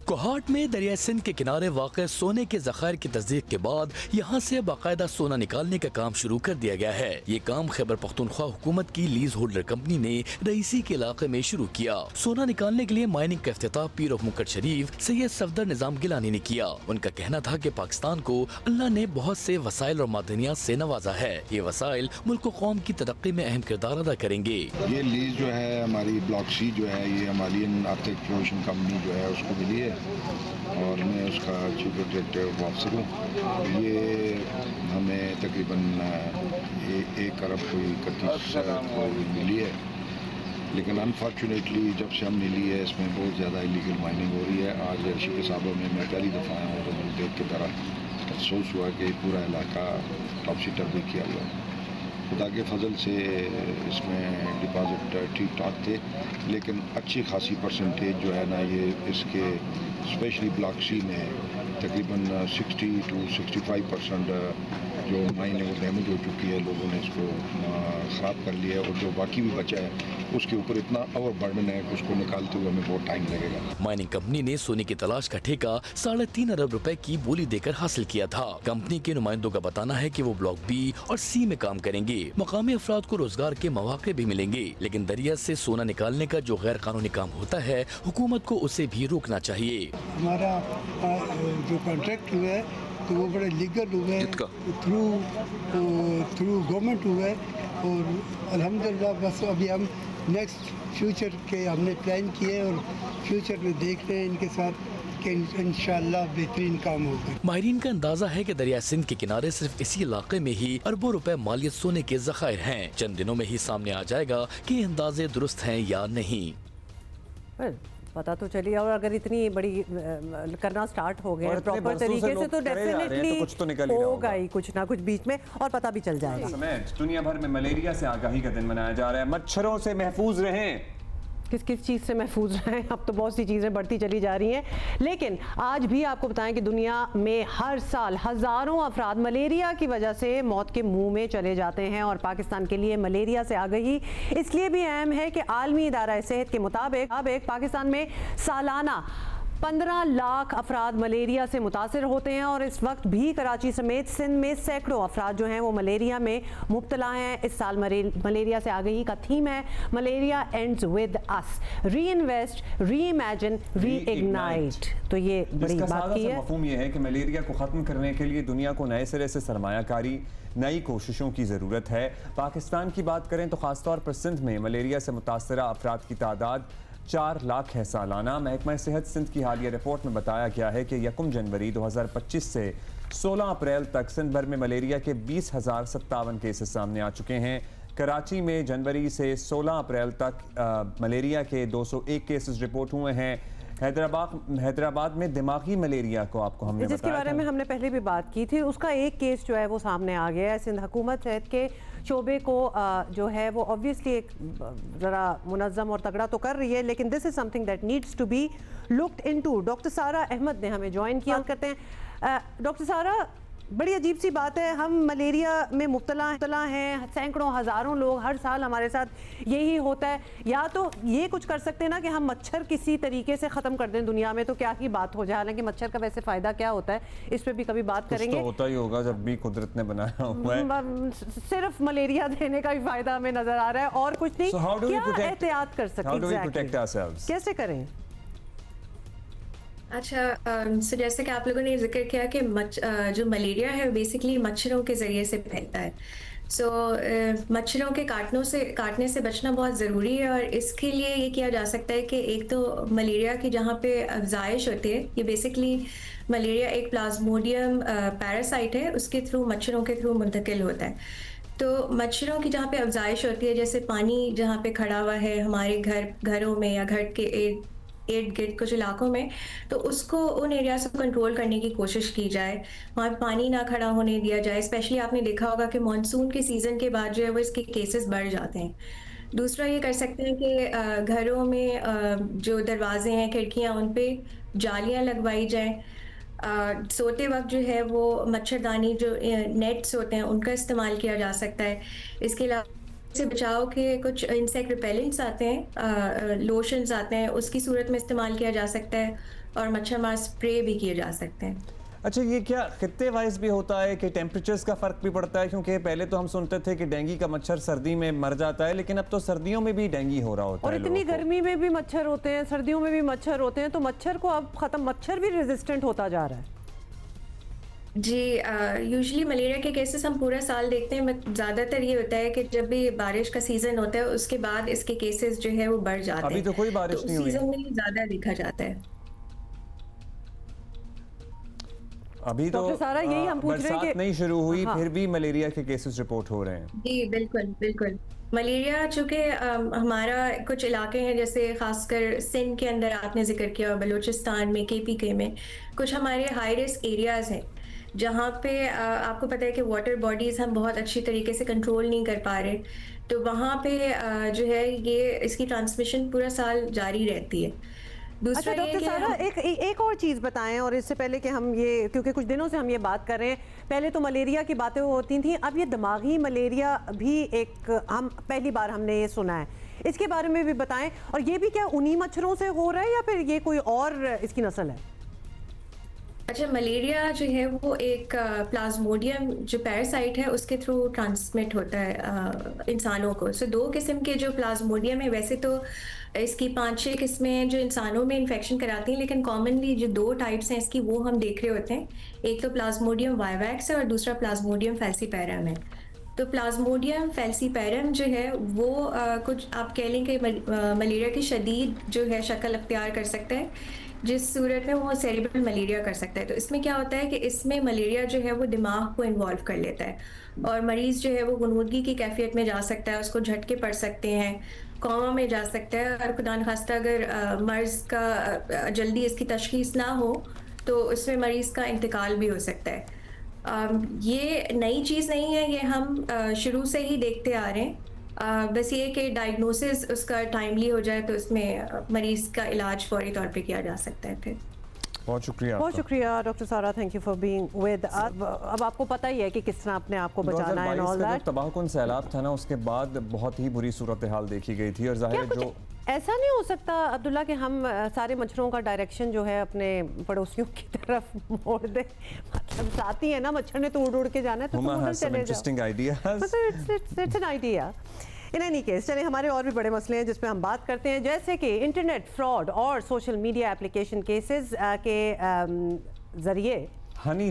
कोहाट में दरिया सिंध के किनारे वाक़ सोने के ज़खायर की तस्दीक के बाद यहाँ से बाकायदा सोना निकालने का काम शुरू कर दिया गया है। ये काम खैबर पख्तूनख्वा हुकूमत की लीज होल्डर कंपनी ने रईसी के इलाके में शुरू किया। सोना निकालने के लिए माइनिंग का इफ्तिताह पीर ऑफ मुकट शरीफ सैयद सफदर निज़ाम गिलानी ने किया। उनका कहना था कि पाकिस्तान को अल्लाह ने बहुत से वसाइल और मादनियात से नवाजा है। ये वसाइल मुल्क कौम की तरक्की में अहम किरदार अदा करेंगे। ये लीज जो है हमारी ब्लॉक सी जो है, ये हमारी आर्थिक प्रोविजन कंपनी जो है उसको मिली है और मैं उसका चीफ एग्जीक्यूटिव ऑफिसर हूँ। ये हमें तकरीबन 1 अरब कोई 31 करोड़ मिली है, लेकिन अनफॉर्चुनेटली जब से हमने ली है इसमें बहुत ज़्यादा इलीगल माइनिंग हो रही है। आज शिप साहबों में मैं पहली दफ़ा आया हूँ तो मुझे देख के बड़ा अफसोस हुआ कि पूरा इलाका टॉप सीटर भी किया हुआ है। खुदा के फजल से इसमें डिपॉजिट ठीक ठाक थे, लेकिन अच्छी खासी परसेंटेज जो है ना ये इसके स्पेशली ब्लॉक सी में तकरीबन 60 to 65% जो माइन है वो डैमेज हो चुकी है। लोगों ने इसको ख़राब कर लिया है और जो बाकी भी बचा है उसके ऊपर इतना ओवरबर्डन है कि उसको निकालते हुए हमें बहुत टाइम लगेगा। माइनिंग कंपनी ने सोने की तलाश का ठेका 3.5 अरब रुपए की बोली देकर हासिल किया था। कंपनी के नुमाइंदों का बताना है कि वो ब्लॉक बी और सी में काम करेंगे। मकामी अफराद को रोजगार के मौके भी मिलेंगे, लेकिन दरिया से सोना निकालने का जो गैर कानूनी काम होता है हुकूमत को उसे भी रोकना चाहिए। हमारा जो कॉन्ट्रैक्ट हुआ है तो वो बड़े लीगल हुए हैं, थ्रू गवर्नमेंट हुआ है और अल्हम्दुलिल्लाह बस अभी हम नेक्स्ट फ्यूचर के हमने प्लान किए और फ्यूचर में देख रहे हैं इनके साथ कि इंशाअल्लाह बेहतरीन काम होगा। माहिरीन का अंदाजा है कि दरिया सिंध के किनारे सिर्फ इसी इलाके में ही अरबों रुपए मालियत सोने के ज़खायर हैं। चंद दिनों में ही सामने आ जाएगा कि ये अंदाजे दुरुस्त हैं या नहीं। पता तो चलिए, और अगर इतनी बड़ी करना स्टार्ट हो गया प्रॉपर तरीके से तो डेफिनेटली होगा ही कुछ ना कुछ बीच में और पता भी चल जाएगा। दुनिया भर में मलेरिया से आगाही का दिन मनाया जा रहा है। मच्छरों से महफूज रहें। किस किस चीज़ से महफूज रहें, अब तो बहुत सी चीज़ें बढ़ती चली जा रही हैं। लेकिन आज भी आपको बताएं कि दुनिया में हर साल हज़ारों अफराद मलेरिया की वजह से मौत के मुंह में चले जाते हैं और पाकिस्तान के लिए मलेरिया से आगाही इसलिए भी अहम है कि आलमी इदारा सेहत के मुताबिक पाकिस्तान में सालाना 15 लाख अफराद मलेरिया से मुतासर होते हैं और इस वक्त भी कराची समेत सिंध में सैकड़ों अफराद जो हैं वो मलेरिया में मुब्तला हैं। इस साल मलेरिया से आगाही का थीम है मलेरिया एंड्स विद अस, री इन्वेस्ट, री इमेजिन, री इग्नाइट। तो ये बड़ी बात की है। मफ़हूम ये है कि मलेरिया को ख़त्म करने के लिए दुनिया को नए सिरे से सरमायाकारी, नई कोशिशों की ज़रूरत है। पाकिस्तान की बात करें तो ख़ासतौर पर सिंध में मलेरिया से मुतासरा अफराद की तादाद 4 लाख है सालाना। महकमा सेहत सिंध की हालिया रिपोर्ट में बताया गया है कि 1 जनवरी 2025 से 16 अप्रैल तक सिंध भर में मलेरिया के 20,057 केसेस सामने आ चुके हैं। कराची में जनवरी से 16 अप्रैल तक मलेरिया के 201 केसेस रिपोर्ट हुए हैं। हैदराबाद में दिमागी मलेरिया को आपको हमने जिसके बारे में हमने पहले भी बात की थी, उसका एक केस जो है वो सामने आ गया है। सिंध हुकूमत सेहत के शोबे को जो है वो ऑब्वियसली एक ज़रा मुनज़्ज़म और तगड़ा तो कर रही है, लेकिन this is something that needs to be looked into. Doctor Sara Ahmed ने हमें ज्वाइन किया करते हैं। डॉक्टर सारा, बड़ी अजीब सी बात है, हम मलेरिया में मुब्तला हैं, सैकड़ों हज़ारों लोग हर साल, हमारे साथ यही होता है। या तो ये कुछ कर सकते हैं ना कि हम मच्छर किसी तरीके से ख़त्म कर दें दुनिया में, तो क्या ही बात हो जाए। हालांकि मच्छर का वैसे फ़ायदा क्या होता है इस पर भी कभी बात करेंगे। तो होता ही होगा जब भी कुदरत ने बनाया हुआ है। सिर्फ मलेरिया देने का भी फ़ायदा हमें नज़र आ रहा है और कुछ नहीं। क्या एहतियात कर सकते हैं, कैसे करें? अच्छा, सो जैसे कि आप लोगों ने जिक्र किया कि जो मलेरिया है बेसिकली मच्छरों के ज़रिए से फैलता है। सो मच्छरों के काटने से बचना बहुत ज़रूरी है और इसके लिए ये किया जा सकता है कि एक तो मलेरिया की जहाँ पे अफजाइश होती है, ये बेसिकली मलेरिया एक प्लाज्मोडियम पैरासाइट है, उसके थ्रू मच्छरों के थ्रू मुंतकिल होता है। तो मच्छरों की जहाँ पे अफजाइश होती है, जैसे पानी जहाँ पे खड़ा हुआ है हमारे घरों में या घर के इर्द गिर्द कुछ इलाकों में, तो उसको उन एरियाज को कंट्रोल करने की कोशिश की जाए, वहाँ पानी ना खड़ा होने दिया जाए। स्पेशली आपने देखा होगा कि मानसून के सीज़न के बाद जो है वो इसके केसेस बढ़ जाते हैं। दूसरा ये कर सकते हैं कि घरों में जो दरवाजे हैं, खिड़कियाँ, उन पे जालियाँ लगवाई जाएँ। सोते वक्त जो है वो मच्छरदानी, जो नेट्स होते हैं, उनका इस्तेमाल किया जा सकता है। इसके अलावा से बचाव के कुछ इंसेक्ट रिपेलेंट्स आते हैं, लोशंस आते हैं, उसकी सूरत में इस्तेमाल किया जा सकता है और मच्छर मार स्प्रे भी किए जा सकते हैं। अच्छा, ये क्या खित्ते वाइज भी होता है कि टेम्परेचर्स का फ़र्क भी पड़ता है? क्योंकि पहले तो हम सुनते थे कि डेंगू का मच्छर सर्दी में मर जाता है, लेकिन अब तो सर्दियों में भी डेंगू हो रहा होता है। और इतनी गर्मी में भी मच्छर होते हैं, सर्दियों में भी मच्छर होते हैं, तो मच्छर को अब ख़त्म, मच्छर भी रेजिस्टेंट होता जा रहा है। जी, यूजुअली मलेरिया के केसेस हम पूरा साल देखते हैं। ज़्यादातर ये होता है कि जब भी बारिश का सीज़न होता है उसके बाद इसके केसेस जो है वो बढ़ जाते हैं। अभी तो कोई बारिश नहीं हुई, सीज़न में ज़्यादा देखा जाता है। अभी तो सारा यही हम पूछ रहे हैं कि नहीं शुरू हुई, फिर भी मलेरिया के केसेस रिपोर्ट हो रहे हैं। जी बिल्कुल। मलेरिया चूँकि हमारा कुछ इलाके हैं, जैसे खासकर सिंध के अंदर आपने जिक्र किया, बलूचिस्तान में, KPK में कुछ हमारे हाई रिस्क एरियाज़ हैं जहाँ पे आपको पता है कि वाटर बॉडीज़ हम बहुत अच्छी तरीके से कंट्रोल नहीं कर पा रहे, तो वहाँ पे जो है ये इसकी ट्रांसमिशन पूरा साल जारी रहती है। अच्छा डॉक्टर सारा, एक और चीज़ बताएं, और इससे पहले कि हम ये, क्योंकि कुछ दिनों से हम ये बात कर रहे हैं, पहले तो मलेरिया की बातें होती थी, अब ये दिमागी मलेरिया भी एक हम पहली बार हमने ये सुना है, इसके बारे में भी बताएं। और ये भी क्या उन्हीं मच्छरों से हो रहा है या फिर ये कोई और इसकी नस्ल है? अच्छा, मलेरिया जो है वो एक प्लाज्मोडियम जो पैरासाइट है उसके थ्रू ट्रांसमिट होता है इंसानों को। सो 2 किस्म के जो प्लाज्मोडियम है, वैसे तो इसकी 5-6 किस्में हैं जो इंसानों में इन्फेक्शन कराती हैं, लेकिन कॉमनली जो 2 टाइप्स हैं इसकी वो हम देख रहे होते हैं। एक तो प्लाज्मोडियम वाइवैक्स है और दूसरा प्लाज्मोडियम फैल्सीपैरम है। तो प्लाज्मोडियम फैल्सीपैरम जो है वो कुछ आप कह लें कि मलेरिया की शदीद जो है शक्ल अख्तियार कर सकता है, जिस सूरत में वो सेरिब्रल मलेरिया कर सकता है। तो इसमें क्या होता है कि इसमें मलेरिया जो है वो दिमाग को इन्वॉल्व कर लेता है और मरीज़ जो है वो गुनूदगी की कैफियत में जा सकता है, उसको झटके पड़ सकते हैं, कोमा में जा सकता है, और खुदा न खास्ता अगर मर्ज़ का जल्दी इसकी तशख़ीस ना हो तो उसमें मरीज़ का इंतकाल भी हो सकता है। ये नई चीज़ नहीं है, ये हम शुरू से ही देखते आ रहे हैं। बस ये कि डायग्नोसिस उसका टाइमली हो जाए तो उसमें मरीज़ का इलाज फौरी तौर पे किया जा सकता है। फिर बहुत शुक्रिया। बहुत शुक्रिया डॉक्टर सारा, thank you for being with us. अब आपको पता ही है कि किस तरह अपने आप को बचाना है। 2022 का जो तबाहकुन सैलाब था ना, उसके बाद बहुत ही बुरी सूरत हाल देखी गई थी। और जाहिर है जो ऐसा नहीं हो सकता अब्दुल्ला कि हम सारे मच्छरों का डायरेक्शन जो है अपने पड़ोसियों की तरफ मोड़ दे। मतलब साथ ही है ना, मच्छर ने तो उड़ के जाना है तो उधर चले जाओ। It's an idea. In any case चले, हमारे और भी बड़े मसले हैं जिसमें हम बात करते हैं, जैसे कि इंटरनेट फ्रॉड और सोशल मीडिया एप्लीकेशन केसेस के जरिए हनी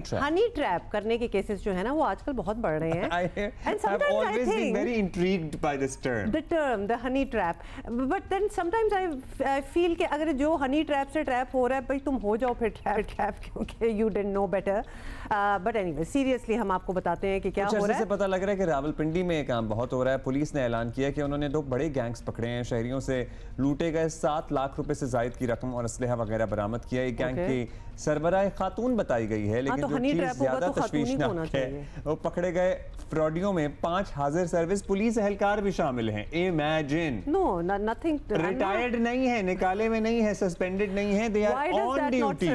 ट्रैप करने के केसेस जो है ना वो आजकल बहुत बढ़ रहे हैं। And sometimes I think very intrigued by this term. The term, the honey trap. But then sometimes I feel कि अगर जो हनी ट्रैप से ट्रैप हो रहा है, भाई तुम हो जाओ फिर ट्रैप क्योंकि you didn't know better. But anyway, seriously हम आपको बताते हैं कि क्या हो रहा है। पता लग रहा है कि रावलपिंडी में काम बहुत हो रहा है। पुलिस ने ऐलान किया कि उन्होंने 2 बड़े गैंग्स पकड़े हैं। शहरियों से लूटे गए 7 लाख रुपए से जायद की रकम और असलहा वगैरह बरामद किया। एक गैंग की सरबराह खातून बताई गई है, लेकिन जो चीज ज्यादा तशवीशनाक है, वो पकड़े गए फ्रॉडियों में 5 हाजिर सर्विस पुलिस एहलकार भी शामिल हैं। इमेजिन, नथिंग रिटायर्ड नहीं है, निकाले में नहीं है, सस्पेंडेड नहीं है, दे आर ऑन ड्यूटी।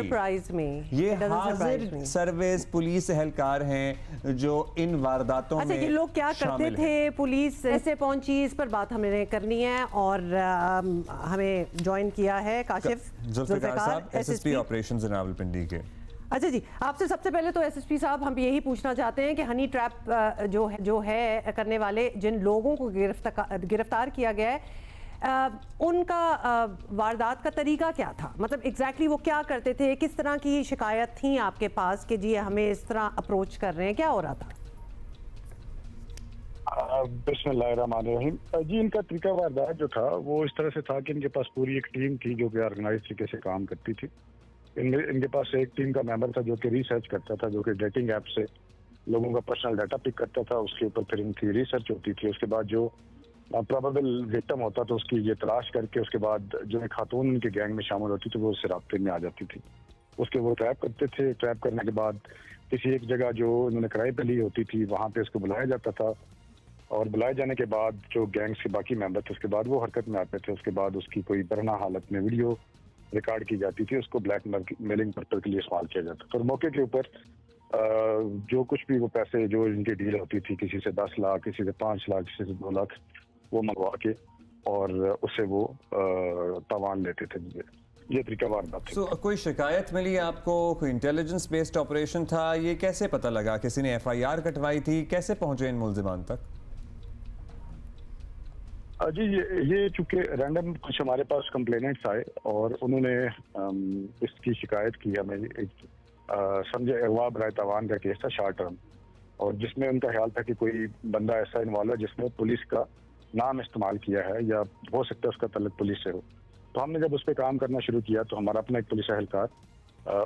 ये हाजिर सर्विस पुलिस एहलकार हैं जो इन वारदातों में ये लोग क्या करते थे, पुलिस ऐसे पहुंची, इस पर बात हमें करनी है। और हमें ज्वाइन किया है काशिफ जुल्फिकार साहब, एसएसपी ऑपरेशंस इन रावलपिंडी के। अच्छा जी, आपसे सबसे पहले तो एसएसपी साहब हम यही पूछना चाहते हैं कि हनी ट्रैप जो है करने वाले जिन लोगों को गिरफ्तार किया गया है, उनका वारदात का तरीका क्या था? मतलब एग्जैक्टली वो क्या करते थे, किस तरह की शिकायत थी आपके पास कि जी हमें इस तरह अप्रोच कर रहे हैं, क्या हो रहा था? बिस्मिल्लाहिर्रहमानिर्रहीम। जी, इनका तरीका वारदात जो था वो इस तरह से था कि इनके पास पूरी एक टीम थी जो कि ऑर्गेनाइज तरीके से काम करती थी। इनके पास एक टीम का मेंबर था जो कि रिसर्च करता था, जो कि डेटिंग ऐप से लोगों का पर्सनल डाटा पिक करता था, उसके ऊपर फिर इनकी रिसर्च होती थी। उसके बाद जो प्रोबेबल विक्टिम होता था उसकी ये तलाश करके उसके बाद जो एक खातून उनके गैंग में शामिल होती थी वो उससे राब्ते में आ जाती थी। उसके वो ट्रैप करते थे। ट्रैप करने के बाद किसी एक जगह जो उन्होंने किराए पे ली होती थी वहाँ पे उसको बुलाया जाता था, और बुलाए जाने के बाद जो गैंग्स के बाकी मेंबर थे उसके बाद वो हरकत में आते थे। उसके बाद उसकी कोई बरना हालत में वीडियो रिकॉर्ड की जाती थी, उसको ब्लैक मेलिंग पर्पज के लिए इस्तेमाल किया जाता था। और मौके के ऊपर जो कुछ भी वो पैसे जो इनकी डील होती थी, किसी से 10 लाख, किसी से 5 लाख, किसी से 2 लाख, वो मंगवा के और उससे वो तावान लेते थे। ये तरीका वारदात था। कोई शिकायत मिली आपको, कोई इंटेलिजेंस बेस्ड ऑपरेशन था, ये कैसे पता लगा? किसी ने FIR कटवाई थी, कैसे पहुंचे इन मुल्जिमान तक? जी, ये चूंकि रैंडम कुछ हमारे पास कंप्लेनेंट्स आए और उन्होंने इसकी शिकायत की हमें। समझे अगवा बराए तावान का केस था शॉर्ट टर्म, और जिसमें उनका ख्याल था कि कोई बंदा ऐसा इन्वॉल्व है जिसने पुलिस का नाम इस्तेमाल किया है या हो सकता है उसका तल्लुक पुलिस से हो। तो हमने जब उस पर काम करना शुरू किया तो हमारा अपना एक पुलिस एहलकार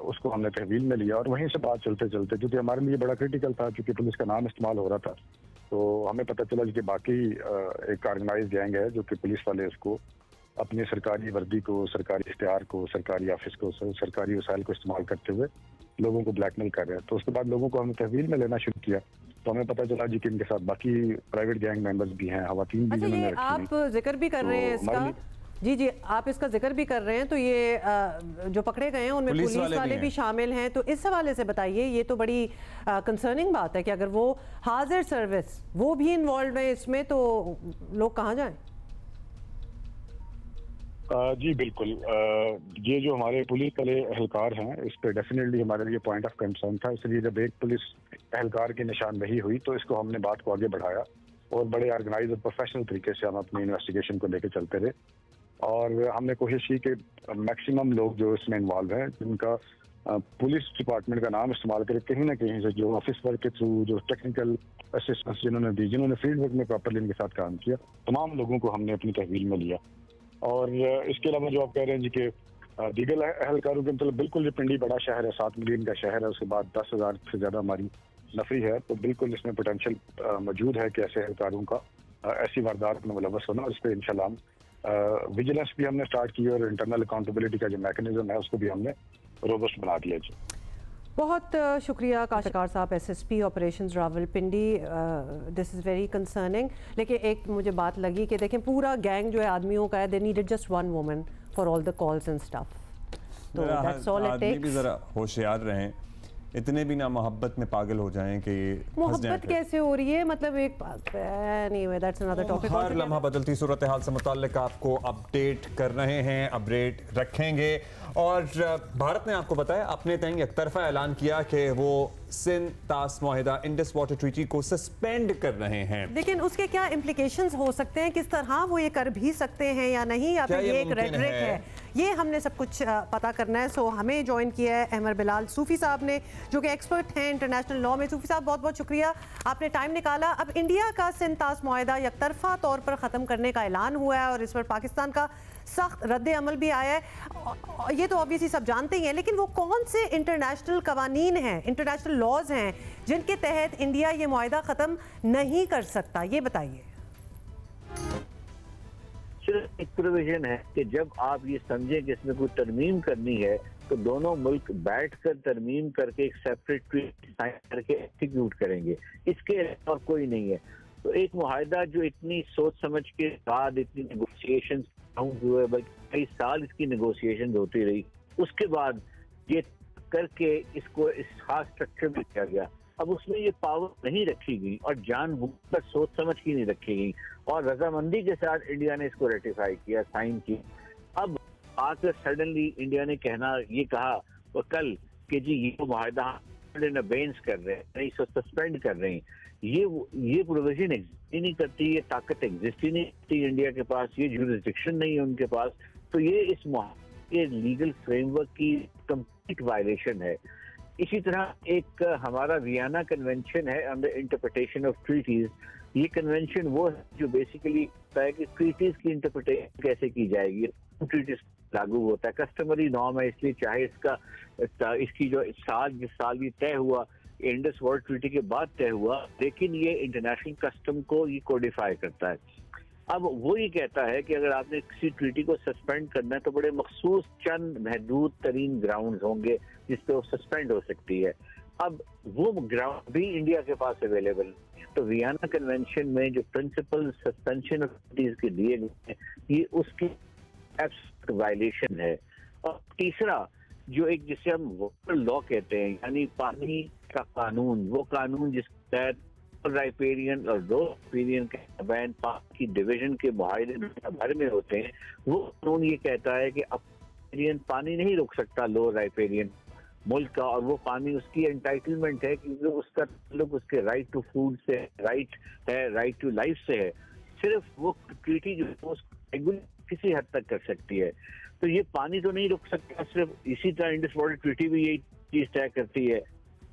उसको हमने तहवील में लिया, और वहीं से बात चलते चलते, क्योंकि हमारे लिए बड़ा क्रिटिकल था क्योंकि पुलिस का नाम इस्तेमाल हो रहा था, तो हमें पता चला कि बाकी एक ऑर्गेनाइज गैंग है जो कि पुलिस वाले उसको अपनी सरकारी वर्दी को, सरकारी इश्तिहार को, सरकारी ऑफिस को, सरकारी वसाइल को इस्तेमाल करते हुए लोगों को ब्लैकमेल कर रहे हैं। तो उसके बाद लोगों को हमने तहवील में लेना शुरू किया, तो हमें पता चला जी कि इनके साथ बाकी प्राइवेट गैंग मेंबर्स भी हैं, खवातीन भी जिन्होंने रखी हैं। आप जिक्र भी कर रहे हैं इसका, जी आप इसका जिक्र भी कर रहे हैं, तो ये जो पकड़े गए हैं उनमें पुलिस वाले भी शामिल हैं। तो इस हवाले से बताइए, ये तो बड़ी कंसर्निंग बात है कि अगर वो हाजिर सर्विस वो भी इन्वॉल्व है इसमें, तो लोग कहाँ जाएं? जी बिल्कुल, ये जो हमारे पुलिस वाले एहलकार हैं इस पे डेफिनेटली हमारे लिए पॉइंट ऑफ कंसर्न था। इसलिए जब एक पुलिस एहलकार की निशानदही हुई तो इसको हमने बात को आगे बढ़ाया और बड़े ऑर्गेनाइज और प्रोफेशनल तरीके से हम अपनी इन्वेस्टिगेशन को लेकर चलते रहे, और हमने कोशिश की कि मैक्सिमम लोग जो इसमें इन्वॉल्व हैं जिनका पुलिस डिपार्टमेंट का नाम इस्तेमाल करके कहीं ना कहीं से जो ऑफिस वर्क के थ्रू, जो टेक्निकल असिस्टेंस जिन्होंने दी, जिन्होंने फील्ड वर्क में प्रॉपरली इनके साथ काम किया, तमाम लोगों को हमने अपनी तहवील में लिया। और इसके अलावा जो आप कह रहे हैं जी कि दीगर एहलकारों के मतलब बिल्कुल ये पिंडी बड़ा शहर है, 7 मिलियन का शहर है, उसके बाद 10,000 से ज़्यादा हमारी नफरी है, तो बिल्कुल इसमें पोटेंशियल मौजूद है कि ऐसे एहलकारों का ऐसी वारदात में मुलव्वस होना। और इस पर इंशाल्लाह विजिलेंस भी हमने स्टार्ट की और इंटरनल अकाउंटेबिलिटी का जो मैकेनिज्म है उसको भी हमने रोबस्ट बना दिया। जी बहुत शुक्रिया काशिकार साहब, SSP operations Rawalpindi. This is very concerning. लेकिन एक मुझे बात लगी कि देखें पूरा गैंग जो है आदमियों का है, they needed just 1 woman for all the calls and stuff. तो दैट्स ऑल इट टेक्स। भी जरा होशियार रहें, इतने भी ना मोहब्बत में पागल हो जाएं कि मोहब्बत कैसे हो रही है, मतलब एक बात anyway, that's another topic। हर लम्हा बदलती सूरत हाल से मुताल्लिक आपको अपडेट कर रहे हैं, अपडेट रखेंगे। और भारत ने आपको बताया अपने तय एक तरफा ऐलान किया कि वो सिंध तास मुआहिदा इंडस वाटर ट्रीटी को सस्पेंड कर रहे हैं। लेकिन उसके क्या इम्प्लीकेशंस हो सकते हैं, किस तरह वो ये कर भी सकते हैं या नहीं, या फिर ये एक रेटरिक है, ये हमने सब कुछ पता करना है। सो हमें ज्वाइन किया है अहमर बिलाल सूफी साहब ने, जो कि एक्सपर्ट हैं इंटरनेशनल लॉ में। सूफी साहब बहुत बहुत शुक्रिया, आपने टाइम निकाला। अब इंडिया का सिंध तास मुआहिदा यकतरफा तौर पर ख़त्म करने का ऐलान हुआ है और इस पर पाकिस्तान का सख्त रद्द अमल भी आया है, ये तो ऑब्वियसली सब जानते ही हैं। लेकिन वो कौन से इंटरनेशनल कवानीन हैं, इंटरनेशनल लॉज हैं जिनके तहत इंडिया ये मुआहिदा ख़त्म नहीं कर सकता, ये बताइए। सिर्फ एक प्रोविजन है कि जब आप ये समझें कि इसमें कोई तरमीम करनी है तो दोनों मुल्क बैठकर तरमीम करके एक सेपरेट ट्रीटी साइन करके एग्जीक्यूट करेंगे, इसके और कोई नहीं है। तो एक मुआहिदा जो इतनी सोच समझ के बाद इतनी नेगोशिएशंस हुए, बल्कि कई साल इसकी नेगोशिएशंस होती रही, उसके बाद ये करके इसको इस खास स्ट्रक्चर में किया गया। अब उसमें ये पावर नहीं रखी गई और जानबूझकर सोच समझ की नहीं रखी गई और रजामंदी के साथ इंडिया ने इसको रेटिफाई किया, साइन किया। अब आकर सडनली इंडिया ने ये कहा और कल कि जी ये मुआहिदा अबेंस कर रहे हैं, नहीं सस्पेंड कर रहे हैं। ये प्रोविजन एग्जिस्ट ही नहीं करती, ये ताकत एग्जिस्ट ही नहीं करती इंडिया के पास, ये ज्यूरिसडिक्शन नहीं है उनके पास। तो ये इस मुआहिदे के लीगल फ्रेमवर्क की कंप्लीट वायलेशन है। इसी तरह एक हमारा वियना कन्वेंशन है अंडर इंटरप्रिटेशन ऑफ ट्रीटीज। ये कन्वेंशन वो है जो बेसिकली कहता है कि ट्रीटीज की इंटरप्रिटेशन कैसे की जाएगी, ट्रीटीज लागू होता है, कस्टमरी नॉर्म है, इसलिए चाहे इसकी जो जिस साल ये तय हुआ, इंडस वाटर ट्रीटी के बाद तय हुआ, लेकिन ये इंटरनेशनल कस्टम को ये कोडिफाई करता है। अब वो ये कहता है कि अगर आपने किसी ट्रीटी को सस्पेंड करना है तो बड़े मखसूस चंद महदूद तरीन ग्राउंड होंगे जिस पे वो सस्पेंड हो सकती है। अब वो ग्राउंड भी इंडिया के पास अवेलेबल है। तो वियना कन्वेंशन में जो प्रिंसिपल सस्पेंशन ऑफ ट्रीटीज के दिए गए हैं, ये उसकी एब्सोल्यूट वायलेशन है। और तीसरा जो एक जिसे हम वाटर लॉ कहते हैं, यानी पानी का कानून, वो कानून जिसके तहत राइपेरियन और रो राइपेरियन के बैन पानी की डिवीजन के मुआहदे भर में होते हैं, वो कानून ये कहता है कि राइपेरियन पानी नहीं रोक सकता लो राइपेरियन मुल्क का, और वो पानी उसकी एंटाइटलमेंट है क्योंकि उसका ताल्लुक उसके राइट टू फूड से, राइट है, राइट टू लाइफ से है। सिर्फ वो ट्रीटी जो है उसको किसी हद तक कर सकती है। तो ये पानी तो नहीं रोक सकता सिर्फ। इसी तरह इंडस वाटर ट्रीटी भी यही चीज तय करती है।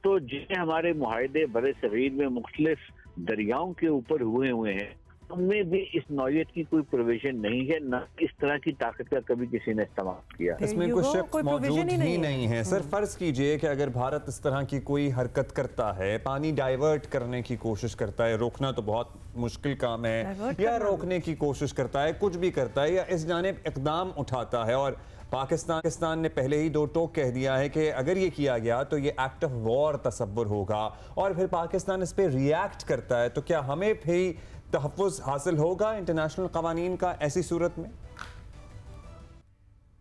तो जितने हमारे मुआहदे बड़े सगीर में मुख्तलिफ दरियाओं के ऊपर हुए हैं, उनमें भी इस नौयत की कोई प्रोविजन नहीं है, न इस तरह की ताकत का कभी किसी ने इस्तेमाल किया। इसमें कुछ शक मौजूद ही नहीं है। सर फर्ज कीजिए कि अगर भारत इस तरह की कोई हरकत करता है, पानी डाइवर्ट करने की कोशिश करता है, रोकना तो बहुत मुश्किल काम है, या रोकने की कोशिश करता है, कुछ भी करता है, या इस जानिब इकदाम उठाता है, और पाकिस्तान ने पहले ही दो टोक कह दिया है कि अगर ये किया गया तो ये एक्ट ऑफ वॉर तसव्वुर होगा, और फिर पाकिस्तान इस पर रिएक्ट करता है, तो क्या हमें भी तहफ़्फ़ुज़ हासिल होगा इंटरनेशनल कवानीन का ऐसी सूरत में?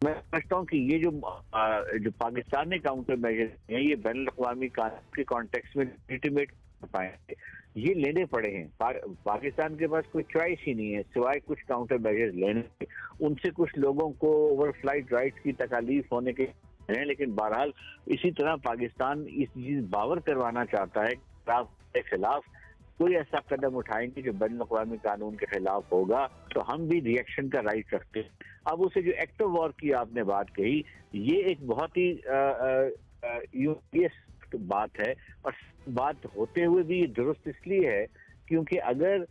मैं समझता हूँ कि ये जो पाकिस्तान ने काउंटर मेजर हैं, ये बैनुल-अक़वामी कानून के कॉन्टेक्स्ट में लेजिटिमेट कर पाएंगे, ये लेने पड़े हैं। पाकिस्तान के पास कोई चॉइस ही नहीं है सिवाय कुछ काउंटर मेजर्स लेने के। उनसे कुछ लोगों को ओवरफ्लाइट राइट्स की तकालीफ होने के हैं, लेकिन बहरहाल इसी तरह पाकिस्तान इस चीज बावर करवाना चाहता है के खिलाफ कोई ऐसा कदम उठाएंगे जो बैनुल-अक़वामी कानून के खिलाफ होगा तो हम भी रिएक्शन का राइट रखते हैं। अब उसे जो एक्ट ऑफ वॉर की आपने बात कही, ये एक बहुत ही बात है, और बात होते हुए भी ये दुरुस्त इसलिए है क्योंकि अगर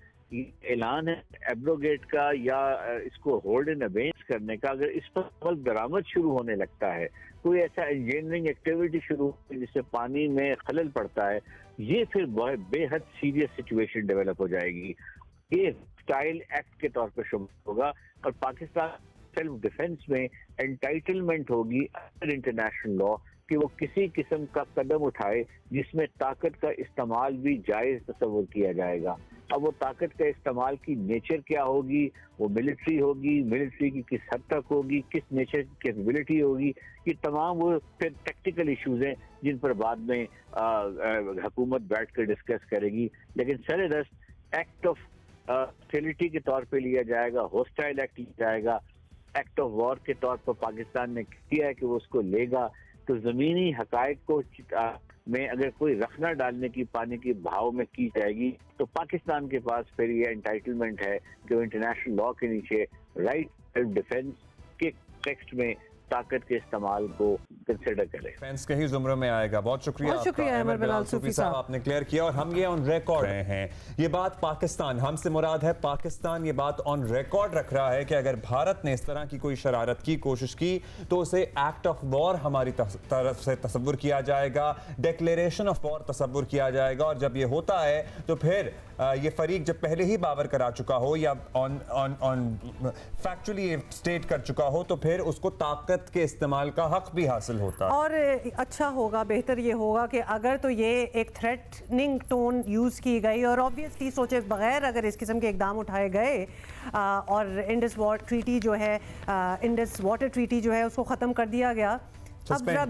ऐलान है एब्रोगेट का या इसको होल्ड इन अबेंस करने का, अगर इस पर अमल दरामद शुरू होने लगता है, कोई ऐसा इंजीनियरिंग एक्टिविटी शुरू जिससे पानी में खलल पड़ता है, ये फिर बेहद सीरियस सिचुएशन डेवलप हो जाएगी। ये स्टाइल एक्ट के तौर पर शुरू होगा और पाकिस्तान सेल्फ डिफेंस में एंटाइटलमेंट होगी अंडर इंटरनेशनल लॉ कि वो किसी किस्म का कदम उठाए जिसमें ताकत का इस्तेमाल भी जायज तस्वुर किया जाएगा। अब वो ताकत का इस्तेमाल की नेचर क्या होगी, वो मिलिट्री होगी, मिलिट्री की किस हद तक होगी, किस नेचर की कैपेबिलिटी होगी, ये तमाम वो फिर टेक्निकल इश्यूज हैं जिन पर बाद में हुकूमत बैठ कर डिस्कस करेगी। लेकिन सरेदस्त एक्ट ऑफ हॉस्टिलिटी के तौर पे लिया जाएगा, हॉस्टाइल एक्ट लिया जाएगा, एक्ट ऑफ वॉर के तौर पर पाकिस्तान ने किया है कि वो उसको लेगा। तो ज़मीनी हकायक को में अगर कोई रखना डालने की पानी की भाव में की जाएगी तो पाकिस्तान के पास फिर ये एंटाइटलमेंट है कि वो इंटरनेशनल लॉ के नीचे राइट सेल्फ डिफेंस के टेक्स्ट में ताकत के इस्तेमाल को कंसिडर करें। डिफेंस के ही जुमरे में आएगा। बहुत शुक्रिया अहमद बिलाल सूफी साहब, आपने क्लियर किया और हम ये ऑन रिकॉर्ड रहे हैं। ये बात पाकिस्तान, हमसे मुराद है पाकिस्तान, ये बात ऑन रिकॉर्ड रख रहा है कि अगर भारत ने इस तरह की कोई शरारत की कोशिश की तो उसे एक्ट ऑफ वॉर हमारी तरफ से तस्वुर किया जाएगा, डिक्लेरेशन ऑफ वॉर तस्वुर किया जाएगा। और जब ये होता है तो फिर ये फरीक जब पहले ही बावर करा चुका हो या ऑन फैक्चुअली स्टेट कर चुका हो तो फिर उसको ताकत के इस्तेमाल का हक भी हासिल होता है। और अच्छा होगा, बेहतर ये होगा कि अगर तो ये एक थ्रेटनिंग टोन यूज़ की गई और ऑब्वियसली सोचे बगैर अगर इस किस्म के इकदाम उठाए गए और इंडस वाटर ट्रीटी जो है इंडस वाटर ट्रीटी जो है उसको ख़त्म कर दिया गया, अब जरा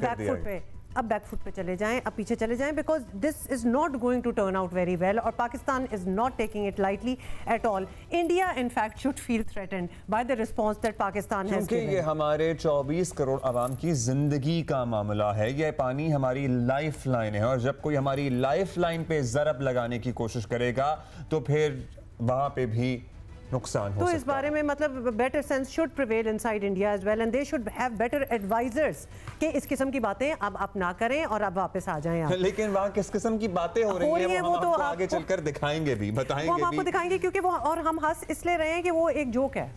बैकफुट पे चले जाएं, अब पीछे चले जाएं, because this is not going to turn out very well और Pakistan is not taking it lightly at all. India in fact should feel threatened by the response that Pakistan has given. ये हमारे 24 करोड़ आवाम की जिंदगी का मामला है, ये पानी हमारी लाइफ लाइन है और जब कोई हमारी लाइफ लाइन पे ज़रब लगाने की कोशिश करेगा तो फिर वहां पे भी नुकसान हो तो सकता इस बारे में मतलब better sense should prevail inside India as well and they should have better advisers कि इस किस्म की बातें अब आप ना करें और अब वापस आ जाएं आप। लेकिन वहाँ किस किस्म की बातें हो रही हैं वो तो आगे चलकर दिखाएंगे भी, बताएंगे वो हम आपको दिखाएंगे क्योंकि वो और हम हंस इसलिए रहे हैं कि वो एक जोक है,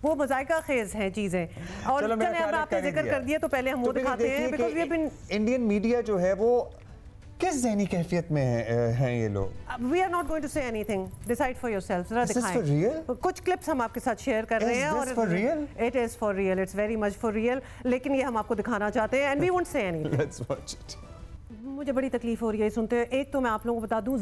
वो मजाइका खेज हैं चीजें। और चलो अब आपने जिक्र कर दिया तो पहले हम वो दिखाते हैं because we have been Indian media जो है वो किस ज़हनी कैफियत में हैं ये लोग? We are not going to say anything. Decide for yourself. जरा दिखाएं। Is this for real? कुछ clips हम आपके साथ शेयर कर रहे हैं। Is this for real? It is for real. It's very much for real. लेकिन ये हम आपको दिखाना चाहते हैं and we won't say anything. Let's watch it. मुझे बड़ी तकलीफ हो रही है सुनते हुए। एक तो मैं आप लोगों को बता दूं,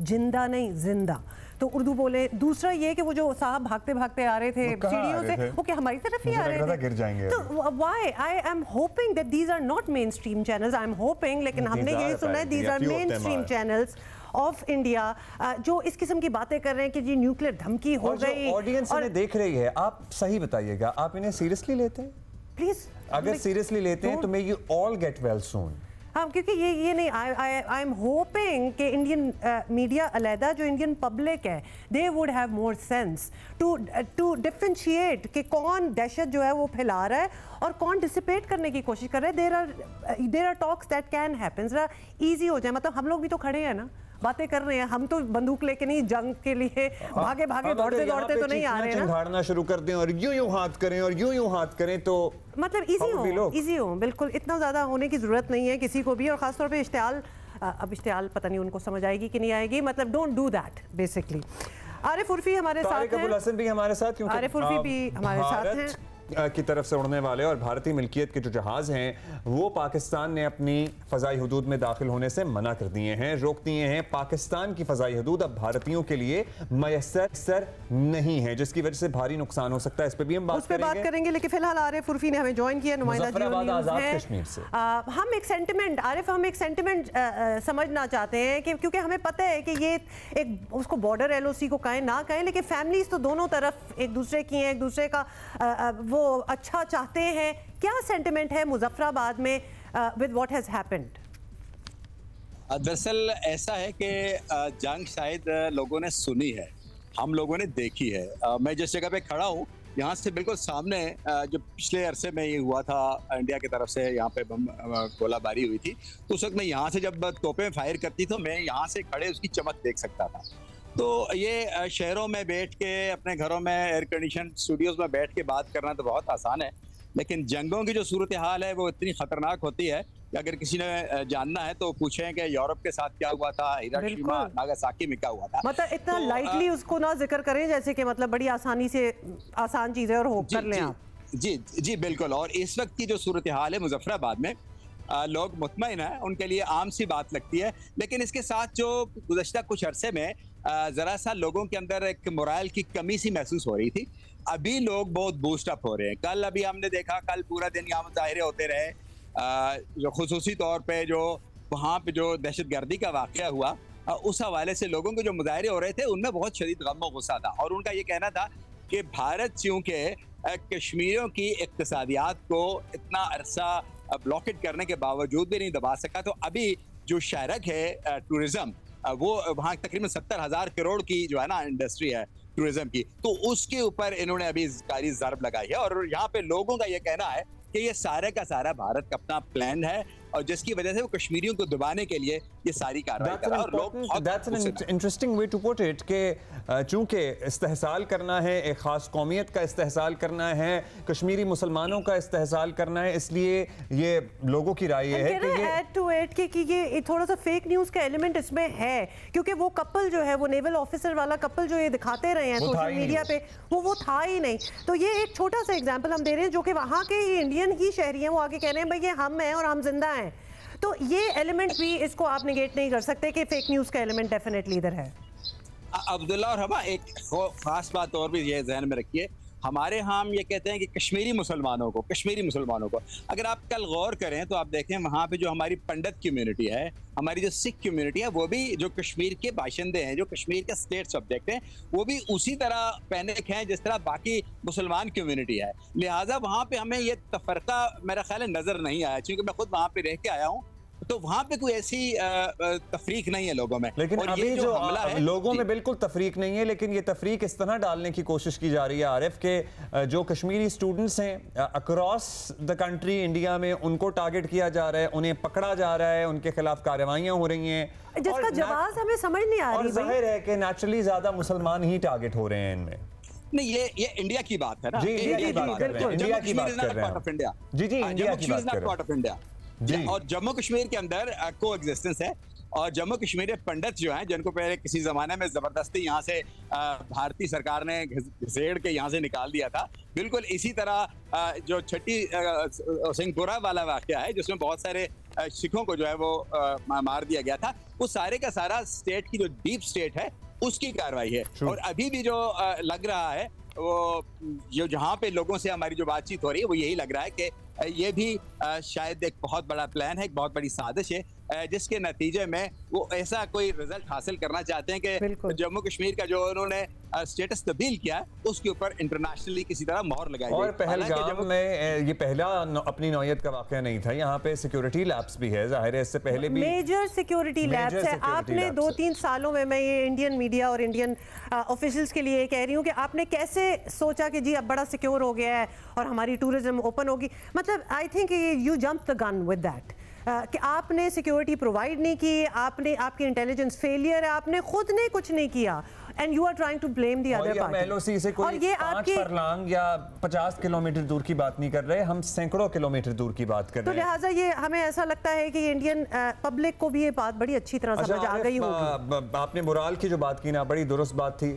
जिंदा नहीं जिंदा तो उर्दू बोले। दूसरा ये कि वो जो साहब भागते भागते आ रहे थे सीढ़ियों से, वो क्या हमारी तरफ ही आ रहे थे? गिर जाएंगे। तो why I am hoping that these are not mainstream channels. I am hoping, लेकिन हमने यही सुना है these are mainstream channels of India जो इस किस्म की बातें कर रहे हैं कि जी न्यूक्लियर धमकी हो गई। ऑडियंस इन्हें देख रही है, आप सही बताइएगा, आप इन्हें सीरियसली लेते हैं? प्लीज, अगर सीरियसली लेते हैं तो may you all get well soon. हाँ, क्योंकि ये नहीं, आई एम होपिंग कि इंडियन मीडिया अलहदा जो इंडियन पब्लिक है they would have more sense to differentiate कि कौन दहशत जो है वो फैला रहा है और कौन डिसिपेट करने की कोशिश कर रहा है। There are talks that can happen. जरा ईजी हो जाए, मतलब हम लोग भी तो खड़े हैं ना, बातें कर रहे हैं, हम तो बंदूक लेके नहीं जंग के लिए भागे भागे दौड़ते दौड़ते तो नहीं आ रहे हैं ना। झाड़ना शुरू कर दें और यूं हाथ करें और यूं हाथ करें तो मतलब इजी हो बिल्कुल, इतना ज्यादा होने की जरूरत नहीं है किसी को भी। और खासतौर पे इश्तियाल, अब इश्तियाल पता नहीं उनको समझ आएगी कि नहीं आएगी, मतलब don't do that basically. Arif Urfi हमारे साथ हैं, अबुल हसन भी हमारे साथ, क्योंकि आरिफ उर्फी भी हमारे साथ हैं की तरफ से उड़ने वाले और भारतीय मिल्कियत के जो जहाज हैं वो पाकिस्तान ने अपनी फ़ज़ाई हदूद में दाखिल होने से मना कर दिए हैं, रोक दिए हैं। पाकिस्तान की फ़ज़ाई हदूद अब भारतीयों के लिए मयस्सर नहीं है, जिसकी वजह से भारी नुकसान हो सकता है। इस पर भी हम बात करेंगे। लेकिन फिलहाल आरिफ उर्फी ने हमें ज्वाइन किया, नुमाइंदा कश्मीर से। हम एक सेंटिमेंट, आरिफ, हम एक सेंटिमेंट समझना चाहते हैं कि क्योंकि हमें पता है कि ये एक उसको बॉर्डर LOC को कहें ना कहें, लेकिन फैमिलीज तो दोनों तरफ एक दूसरे की हैं, एक दूसरे का वो अच्छा चाहते हैं। क्या सेंटिमेंट है मुजफ्फराबाद में विद व्हाट हैज हैपेंड? दरअसल ऐसा है कि जंग शायद लोगों ने सुनी है, हम लोगों ने देखी है। मैं जिस जगह पे खड़ा हूँ यहाँ से बिल्कुल सामने जो पिछले अरसे में ये हुआ था, इंडिया की तरफ से यहाँ पे बम गोलाबारी हुई थी, तो उस वक्त मैं यहाँ से जब तोपें फायर करती तो मैं यहाँ से खड़े उसकी चमक देख सकता था। तो ये शहरों में बैठ के, अपने घरों में एयर कंडीशन स्टूडियोज में बैठ के बात करना तो बहुत आसान है, लेकिन जंगों की जो सूरत हाल है वो इतनी खतरनाक होती है कि अगर किसी ने जानना है तो पूछें कि यूरोप के साथ क्या हुआ था, हिरोशिमा नागासाकी में क्या हुआ था। मतलब इतना लाइटली उसको ना जिक्र करें जैसे कि मतलब बड़ी आसानी से आसान चीजें और होप कर लें आप। जी बिल्कुल। और इस वक्त की जो सूरत हाल है मुजफ्फराबाद में, लोग मुतमईन हैं, उनके लिए आम सी बात लगती है। लेकिन इसके साथ जो गुज़श्ता कुछ अरसे में ज़रा सा लोगों के अंदर एक मोरल की कमी सी महसूस हो रही थी, अभी लोग बहुत बूस्ट अप हो रहे हैं। कल अभी हमने देखा, कल पूरा दिन यहाँ मुजाहिरे होते रहे, जो खुसूसी तौर पे जो वहाँ पे जो दहशतगर्दी का वाक़या हुआ, उस हवाले से लोगों के जो मुजाहिरे हो रहे थे उनमें बहुत शदीद गम और गुस्सा था। और उनका ये कहना था कि भारत चूँकि कश्मीरियों की इक़्तिसादियात को इतना अरसा ब्लॉकेट करने के बावजूद भी नहीं दबा सका, तो अभी जो शारक है टूरिज़्म, वो वहाँ तकरीबन 70,000 करोड़ की जो है ना इंडस्ट्री है टूरिज़्म की, तो उसके ऊपर इन्होंने अभी कारी ज़रब लगाई है। और यहाँ पे लोगों का ये कहना है कि ये सारे का सारा भारत का अपना प्लान है और जिसकी वजह से वो कश्मीरियों को दबाने के लिए ये सारी कार्रवाई कर रहा है। और लोग That's an interesting way to put it कि चूंकि इस्तेहसाल करना है, एक ख़ास कौमियत का इस्तेहसाल करना है, कश्मीरी मुसलमानों का इस्तेहसाल करना है, इसलिए ये लोगों की राय है कि ये ऐड टू ऐड कि ये थोड़ा सा फेक न्यूज़ का एलिमेंट इसमें है, क्योंकि वो कपल जो है, वो नेवल ऑफिसर वाला कपल जो ये दिखाते रहे हैं सोशल मीडिया पे, वो था ही नहीं। तो ये एक छोटा सा एग्जाम्पल हम दे रहे हैं, जो कि वहाँ के ही इंडियन ही शहरी हैं, वो आगे कह रहे हैं भाई ये हम हैं और हम जिंदा हैं। तो ये एलिमेंट भी, इसको आप नेगेट नहीं कर सकते कि फेक न्यूज़ का एलिमेंट डेफिनेटली इधर है। अब्दुल्ला और हमा, एक खास बात और भी ये जहन में रखिए, हमारे यहाँ हम ये कहते हैं कि कश्मीरी मुसलमानों को अगर आप कल गौर करें तो आप देखें वहाँ पे जो हमारी पंडित कम्युनिटी है, हमारी जो सिख कम्युनिटी है, वो भी जो कश्मीर के बाशिंदे हैं, जो कश्मीर के स्टेट सब्जेक्ट हैं, वो भी उसी तरह पैनिक हैं जिस तरह बाकी मुसलमान कम्युनिटी है। लिहाजा वहाँ पे हमें ये तफरका मेरा ख्याल है नज़र नहीं आया, क्योंकि मैं खुद वहाँ पे रह के आया हूँ, तो वहाँ पे कोई ऐसी तफरीक नहीं है लोगों में। लेकिन और अभी जो हमला है, लोगों में बिल्कुल तफरीक नहीं है, लेकिन ये तफरीक इस तरह डालने की कोशिश की जा रही है आरिफ के जो कश्मीरी स्टूडेंट्स हैं अक्रॉस द कंट्री इंडिया में, उनको टारगेट किया जा रहा है, उन्हें पकड़ा जा रहा है, उनके खिलाफ कार्रवाइयां हो रही हैं, जिसका जवाब हमें समझ नहीं आ रही। और जाहिर है कि नेचुरली ज्यादा मुसलमान ही टारगेट हो रहे हैं इनमें। नहीं, ये इंडिया की बात है ना, जी इंडिया की बात कर रहे हैं, इंडिया की बात कर रहे हैं, जी जी इंडिया की बात कर रहे हैं जी। और जम्मू कश्मीर के अंदर को एग्जिस्टेंस है, और जम्मू कश्मीर के पंडित जो हैं, जिनको पहले किसी ज़माने में ज़बरदस्ती यहाँ से भारतीय सरकार ने घसीट के यहाँ से निकाल दिया था, बिल्कुल इसी तरह जो छठी सिंहपुरा वाला वाक़या है जिसमें बहुत सारे सिखों को जो है वो मार दिया गया था, वो सारे का सारा स्टेट की जो डीप स्टेट है उसकी कार्रवाई है। और अभी भी जो लग रहा है वो जो जहाँ पे लोगों से हमारी जो बातचीत हो रही है वो यही लग रहा है कि ये भी शायद एक बहुत बड़ा प्लान है, एक बहुत बड़ी साजिश है, जिसके नतीजे में वो ऐसा कोई रिजल्ट हासिल करना चाहते हैं कि जम्मू कश्मीर का जो उन्होंने स्टेटस तब्दील किया उसके ऊपर इंटरनेशनली किसी तरह मोहर लगाई। और पहलगाम में ये पहला अपनी नौयत का वाक़या नहीं था, यहाँ पे सिक्योरिटी लैब्स भी है, जाहिर है इससे पहले भी मेजर सिक्योरिटी लैब्स है। आपने 2-3 सालों में, मैं ये इंडियन मीडिया और इंडियन ऑफिशियल्स के लिए कह रही हूँ कि आपने कैसे सोचा कि जी अब बड़ा सिक्योर हो गया है और हमारी टूरिज्म ओपन होगी, मतलब I think you jump the gun with that, कि आपने सिक्योरिटी प्रोवाइड नहीं की, आपकी इंटेलिजेंस फेलियर है, आपने खुद ने कुछ नहीं किया, and you are trying to blame the other party. LOC से कोई 5 फरलांग या 50 किलोमीटर दूर की बात नहीं कर रहे, हम सैकड़ों किलोमीटर दूर की बात कर रहे हैं। तो लिहाजा ये हमें ऐसा लगता है कि इंडियन पब्लिक को भी ये बात बड़ी अच्छी तरह समझ आ गई होगी। आपने मोराल की जो बात की ना, बड़ी दुरुस्त बात थी।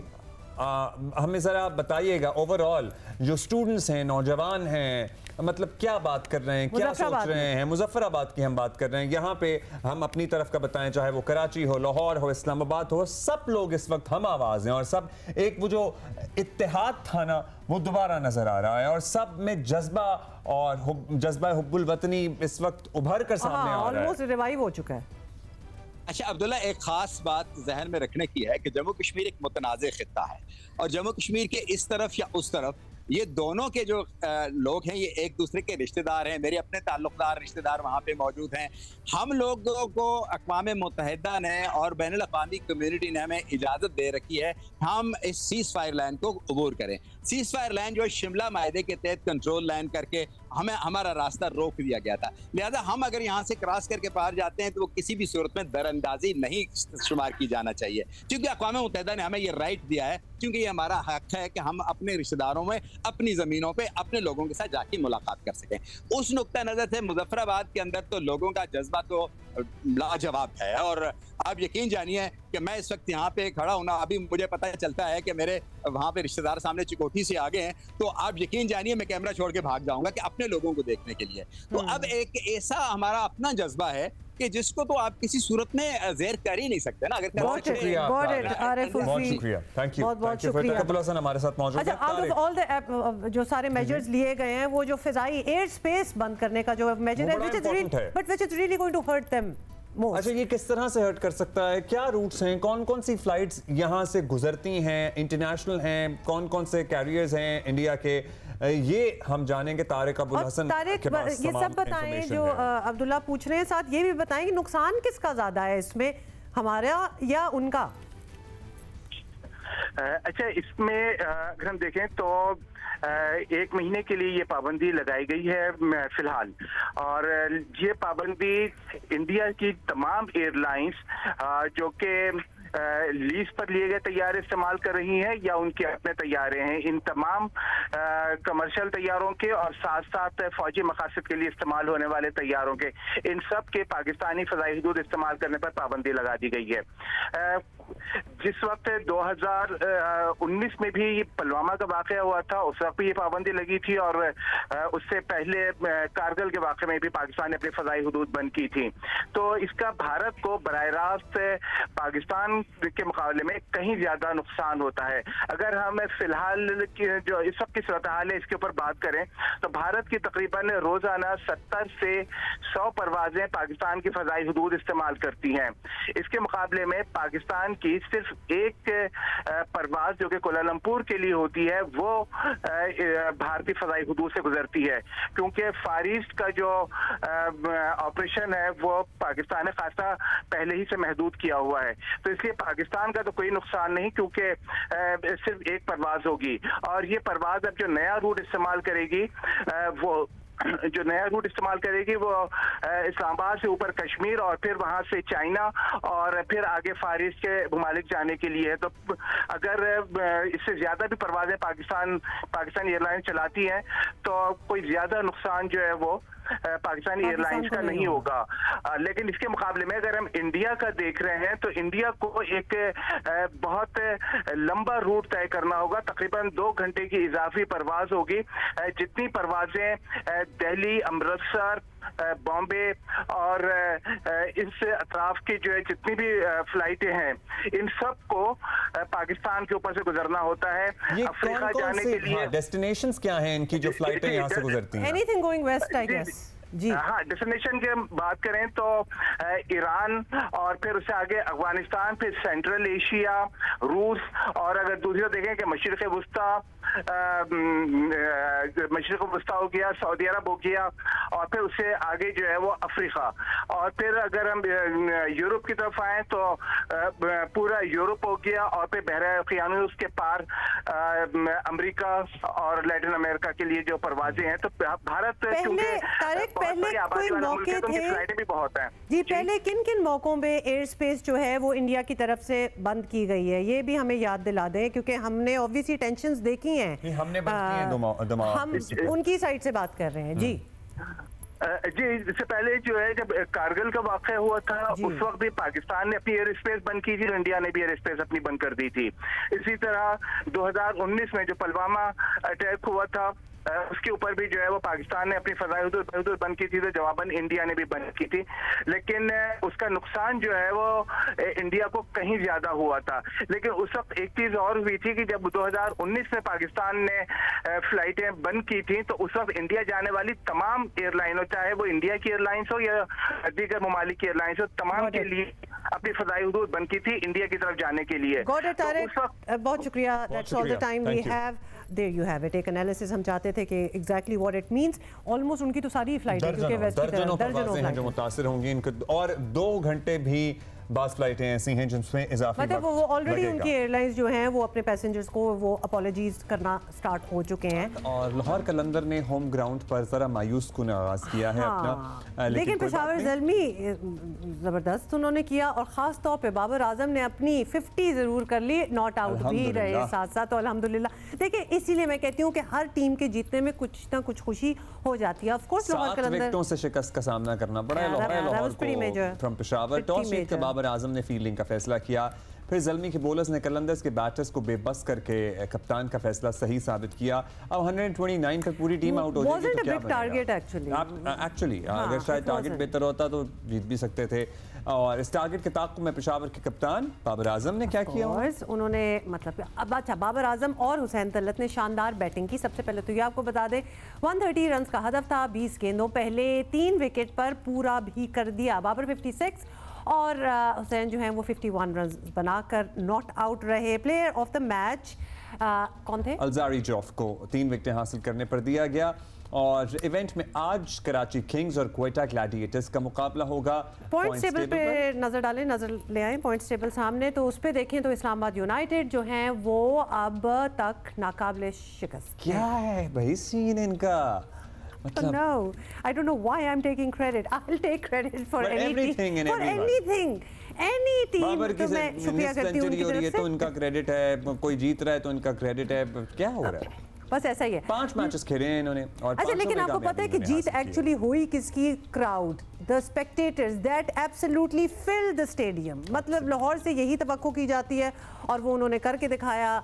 हमें ज़रा बताइएगा ओवरऑल जो स्टूडेंट्स हैं, नौजवान हैं, मतलब क्या बात कर रहे हैं, क्या सोच रहे हैं। मुजफ्फराबाद की हम बात कर रहे हैं, यहाँ पे हम अपनी तरफ का बताएं, चाहे वो कराची हो, लाहौर हो, इस्लामाबाद हो, सब लोग इस वक्त हम आवाज़ हैं और सब एक वो जो इत्तेहाद था ना वो दोबारा नजर आ रहा है और सब में जज्बा और जज्बा हुब्बुल वतनी इस वक्त उभर कर सामने आ रहा है, ऑलमोस्ट रिवाइव हो चुका है। अच्छा अब्दुल्ला, एक खास बात जहन में रखने की है कि जम्मू कश्मीर एक मुतनाज़ खित्ता है और जम्मू कश्मीर के इस तरफ या उस तरफ ये दोनों के जो लोग हैं ये एक दूसरे के रिश्तेदार हैं। मेरे अपने ताल्लुकदार रिश्तेदार वहाँ पे मौजूद हैं। हम लोगों को अक़वाम मुत्तहिदा ने और बैनुल अक़वामी कम्युनिटी ने हमें इजाज़त दे रखी है हम इस सीज़ फायर लाइन को अबूर करें। सीज़ फायर लाइन जो शिमला माहदे के तहत कंट्रोल लाइन करके हमें हमारा रास्ता रोक दिया गया था, लिहाजा हम अगर यहाँ से क्रॉस करके पार जाते हैं तो वो किसी भी सूरत में दरअंदाजी नहीं शुमार की जाना चाहिए, क्योंकि अक़वाम मुत्तहिदा ने हमें ये राइट दिया है, क्योंकि ये हमारा हक है कि हम अपने रिश्तेदारों में, अपनी ज़मीनों पे, अपने लोगों के साथ जाके मुलाकात कर सकें। उस नुक्ता नज़र से मुजफ्फराबाद के अंदर तो लोगों का जज्बा तो लाजवाब है और आप यकीन जानिए कि मैं इस वक्त यहाँ पे खड़ा हूँ ना, अभी मुझे पता चलता है कि मेरे वहाँ पे रिश्तेदार सामने चिकोठी से आ गए हैं, तो आप यकीन जानिए मैं कैमरा छोड़ के भाग जाऊँगा कि अब अपने लोगों को देखने के लिए। तो अब एक ऐसा हमारा अपना जज्बा है कि जिसको तो आप किसी सूरत में ज़ेर कर ही नहीं सकते ना। अगर बहुत शुक्रिया, थैंक यू, बहुत शुक्रिया। अब्दुल हसन हमारे साथ मौजूद है। आउट ऑफ ऑल द जो सारे मेजर्स लिए गए हैं, वो जो फिजाई एयर स्पेस बंद करने का जो मेजर है, which is really going to hurt them most. अच्छा, ये किस तरह से हर्ट कर सकता है? क्या रूट्स हैं, कौन कौन सी फ्लाइट्स यहाँ से गुजरती हैं, इंटरनेशनल हैं, कौन कौन से कैरियर्स हैं इंडिया के, ये हम जानेंगे तारिक अब्दुल हसन के पास ये सब बताएं जो अब्दुल्ला पूछ रहे हैं, साथ ये भी बताएं कि नुकसान किसका ज्यादा है इसमें, हमारा या उनका? अच्छा, इसमें अगर हम देखें तो 1 महीने के लिए ये पाबंदी लगाई गई है फिलहाल, और ये पाबंदी इंडिया की तमाम एयरलाइंस जो कि लीज पर लिए गए तैयारे इस्तेमाल कर रही हैं या उनके अपने तैयारे हैं, इन तमाम कमर्शियल तैयारों के और साथ साथ फौजी मकासद के लिए इस्तेमाल होने वाले तैयारों के, इन सब के पाकिस्तानी फ़ज़ाई हुदूद इस्तेमाल करने पर पाबंदी लगा दी गई है। जिस वक्त 2019 में भी पुलवामा का वाक़या हुआ था, उस वक्त भी ये पाबंदी लगी थी, और उससे पहले कारगिल के वाक़े में भी पाकिस्तान ने अपनी फ़ज़ाई हुदूद बंद की थी। तो इसका भारत को बराह रास्त पाकिस्तान के मुकाबले में कहीं ज्यादा नुकसान होता है। अगर हम फिलहाल जो इस वक्त की सूरत हाल है इसके ऊपर बात करें तो भारत की तकरीबन रोजाना 70 से 100 परवाजें पाकिस्तान की फ़ज़ाई हुदूद इस्तेमाल करती हैं। इसके मुकाबले में पाकिस्तान की सिर्फ एक परवाज जो कि कोलालमपुर के लिए होती है, वो भारतीय फ़ज़ाई हुदूद से गुजरती है, क्योंकि फार ईस्ट का जो ऑपरेशन है वो पाकिस्तान ने खासा पहले ही से महदूद किया हुआ है। तो इसलिए पाकिस्तान का तो कोई नुकसान नहीं, क्योंकि सिर्फ एक परवाज होगी, और ये परवाज अब जो नया रूट इस्तेमाल करेगी वो इस्लामाबाद से ऊपर कश्मीर और फिर वहां से चाइना और फिर आगे फार ईस्ट के ममालिक जाने के लिए है। तो अगर इससे ज्यादा भी परवाजें पाकिस्तान एयरलाइन चलाती हैं तो कोई ज्यादा नुकसान जो है वो पाकिस्तानी एयरलाइंस का नहीं होगा। लेकिन इसके मुकाबले में अगर हम इंडिया का देख रहे हैं तो इंडिया को एक बहुत लंबा रूट तय करना होगा, तकरीबन 2 घंटे की इजाफी परवाज होगी। जितनी परवाजें दिल्ली, अमृतसर, बॉम्बे और इस अतराफ की जो है जितनी भी फ्लाइटें हैं, इन सब को पाकिस्तान के ऊपर से गुजरना होता है। अफ्रीका जाने के लिए डेस्टिनेशंस क्या हैं इनकी जो फ्लाइटें यहाँ से गुजरती हैं? Anything going west I guess. जी हाँ, डेस्टिनेशन की बात करें तो ईरान और फिर उससे आगे अफगानिस्तान, फिर सेंट्रल एशिया, रूस, और अगर दूसरी तरफ देखें कि मशरिक़ वुस्ता हो गया, सऊदी अरब हो गया, और फिर उससे आगे जो है वो अफ्रीका, और फिर अगर हम यूरोप की तरफ आए तो पूरा यूरोप हो गया, और फिर बहरा क़ियानूस के पार अमेरिका और लैटिन अमेरिका के लिए जो परवाजें हैं। तो भारत पहले कोई मौके थे भी बहुत हैं जी, पहले किन किन मौकों पे एयर स्पेस जो है वो इंडिया की तरफ से बंद की गई है, ये भी हमें याद दिला दें, क्योंकि हमने ऑब्वियसली टेंशंस देखी हैं, हमने हम उनकी साइड से बात कर रहे हैं। जी इससे पहले जो है जब कारगिल का वाक़या हुआ था उस वक्त भी पाकिस्तान ने अपनी एयर स्पेस बंद की थी, इंडिया ने भी एयर स्पेस अपनी बंद कर दी थी। इसी तरह 2019 में जो पुलवामा अटैक हुआ था उसके ऊपर भी जो है वो पाकिस्तान ने अपनी फ़ज़ाई हुदूद बंद की थी, तो जवाबन इंडिया ने भी बंद की थी, लेकिन उसका नुकसान जो है वो इंडिया को कहीं ज्यादा हुआ था। लेकिन उस वक्त एक चीज और हुई थी कि जब 2019 में पाकिस्तान ने फ्लाइटें बंद की थी तो उस वक्त इंडिया जाने वाली तमाम एयरलाइन हो, चाहे वो इंडिया की एयरलाइंस हो या दीगर ममालिक की एयरलाइंस हो, तमाम के लिए अपनी फ़ज़ाई हुदूद बंद की थी इंडिया की तरफ जाने के लिए। बहुत शुक्रिया, that's all the time we have. There you have it, एक एनालिसिस हम चाहते थे कि exactly what it means. Almost उनकी तो सारी फ्लाइट है क्योंकि वेस्ट की तरफ दर्जनों हैं जो मुतासिर होंगी इनके, और 2 घंटे भी बास फ्लाइटें ऐसी हैं जिसमें इजाफी मतलब वो ऑलरेडी उनकी एयरलाइंस जो हैं वो अपने पैसेंजर्स को वो अपॉलॉजीज करना स्टार्ट हो चुके हैं। और लाहौर कलंदर ने होम ग्राउंड पर जरा मायूस कुन आगाज किया है अपना, लेकिन पेशावर ज़ल्मी जबरदस्त उन्होंने किया, और खास तौर पे बाबर आजम ने अपनी 50 जरूर कर ली, नॉट आउट भी रहे साथ साथ, तो अल्हम्दुलिल्लाह। देखिए इसीलिए मैं कहती हूँ कि हर टीम के जीतने में कुछ ना कुछ खुशी हो जाती है। ऑफ कोर्स लाहौर कलंदर से शिकस्त का सामना करना पड़ा है लाहौर फ्रॉम पेशावर। टॉस जीत के बाबर आजम ने फील्डिंग का फैसला किया, फिर ज़ल्मी के बॉलर्स ने कलंदर्स के बैटर्स को बेबस करके कप्तान का फैसला सही साबित किया। अब 129 पर पूरी टीम आउट हो जाएगी तो क्या टारगेट एक्चुअली अगर शायद टारगेट बेहतर होता तो जीत भी सकते थे। और इस टारगेट के ताक़ुब में पेशावर के कप्तान बाबर आजम ने क्या किया? उन्होंने मतलब अब अच्छा, बाबर आजम और हुसैन तलत ने शानदार बैटिंग की। सबसे पहले तो ये आपको बता दें 130 रन का हदफ था, 20 गेंदों, पहले 3 विकेट पर पूरा भी कर दिया। बाबर 56 और हुसैन जो हैं वो 51 रन बनाकर नॉट आउट रहे। प्लेयर ऑफ द मैच कौन थे? अलजारी जौफ को 3 विकेटें हासिल करने पर दिया गया। और इवेंट में आज कराची किंग्स और क्वेटा ग्लैडिएटर्स का मुकाबला होगा। पॉइंट्स टेबल पे नजर डालें, नजर ले आए पॉइंट्स टेबल सामने, तो उस पे देखें तो इस्लामाबाद यूनाइटेड जो हैं वो अब तक नाकाबिले शिकस्त। क्या है भाई सीन इनका? मतलब no, I don't know why I'm taking credit. I'll take credit for anything, for anything. Any team तो मैं शुक्रिया करती हूँ उनकी तरफ से। तो इनका क्रेडिट है, कोई जीत रहा है तो इनका क्रेडिट है, क्या हो रहा है? बस ऐसा ही है। 5 मैचेस खेले हैं इन्होंने और अच्छा, लेकिन आपको पता है कि जीत एक्चुअली हुई किसकी? Crowd, the spectators that absolutely fill the stadium. मतलब लाहौर से यही तवक्को की जाती है और वो उन्होंने करके दिखाया।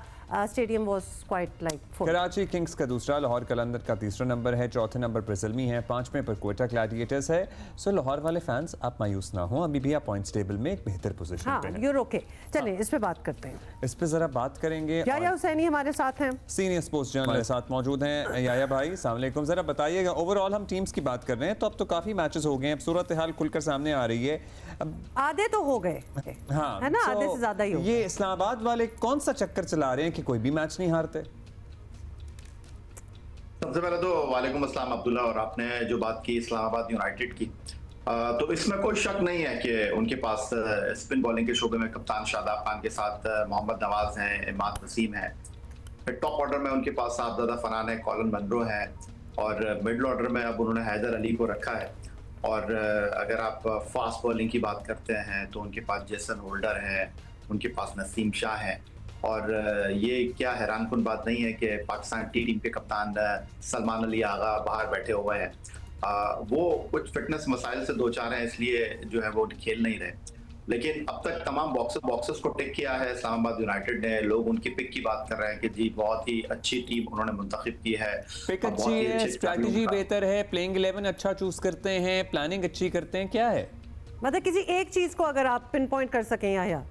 Stadium was quite like full. Karachi Kings का दूसरा, लाहौर कलंदर का तीसरा नंबर है, चौथे नंबर पर ज़ल्मी है, 5वें पर क्वेटा ग्लैडिएटर्स है। सो लाहौर वाले फैंस आप मायूस ना हो, अभी भी आप पॉइंट्स टेबल में एक बेहतर पोजीशन पे हैं। You're okay. चलिए इस पे बात करते हैं, इस पे जरा बात करेंगे। याया हुसैनी हमारे साथ हैं, सीनियर स्पोर्ट्स जर्नलिस्ट साथ मौजूद हैं। याया भाई अस्सलाम वालेकुम, जरा बताइएगा ओवरऑल हम टीम्स की बात कर रहे हैं तो अब तो काफी मैचेस हो गए हैं, अब सूरत हाल खुलकर सामने आ रही है। आधे तो हो गए, हाँ है ना, आधे से ज्यादा ही हो। ये इस्लामाबाद वाले कौन सा चक्कर चला रहे हैं कि कोई भी मैच नहीं हारते? सबसे पहले तो वालेकुम अस्सलाम अब्दुल्ला, और आपने जो बात की इस्लामाबाद यूनाइटेड की, तो इसमें कोई शक नहीं है कि उनके पास स्पिन बॉलिंग के शोबे में कप्तान शादाब खान के साथ मोहम्मद नवाज हैं, इमाद वसीम है। फिर टॉप ऑर्डर में उनके पास साहबजादा फरहान है, कॉलन मनरो है, और मिडल ऑर्डर में अब उन्होंने हैदर अली को रखा है। और अगर आप फास्ट बॉलिंग की बात करते हैं तो उनके पास जेसन होल्डर है, उनके पास नसीम शाह है। और ये क्या हैरानकुन बात नहीं है कि पाकिस्तान टीम के कप्तान सलमान अली आगा बाहर बैठे हुए हैं। वो कुछ फिटनेस मसाइल से दो चार हैं, इसलिए जो है वो खेल नहीं रहे। लेकिन अब तक तमाम बॉक्सेस को टिक किया है इस्लामाबाद यूनाइटेड ने। लोग उनकी पिक की बात कर रहे हैं कि जी बहुत ही अच्छी टीम उन्होंने मुंतखब की है, पिक अच्छी है, स्ट्रैटेजी बेहतर है, प्लेइंग 11 अच्छा चूज करते हैं, प्लानिंग अच्छी करते हैं, क्या है? मतलब किसी एक चीज को अगर आप पिन पॉइंट कर सकें या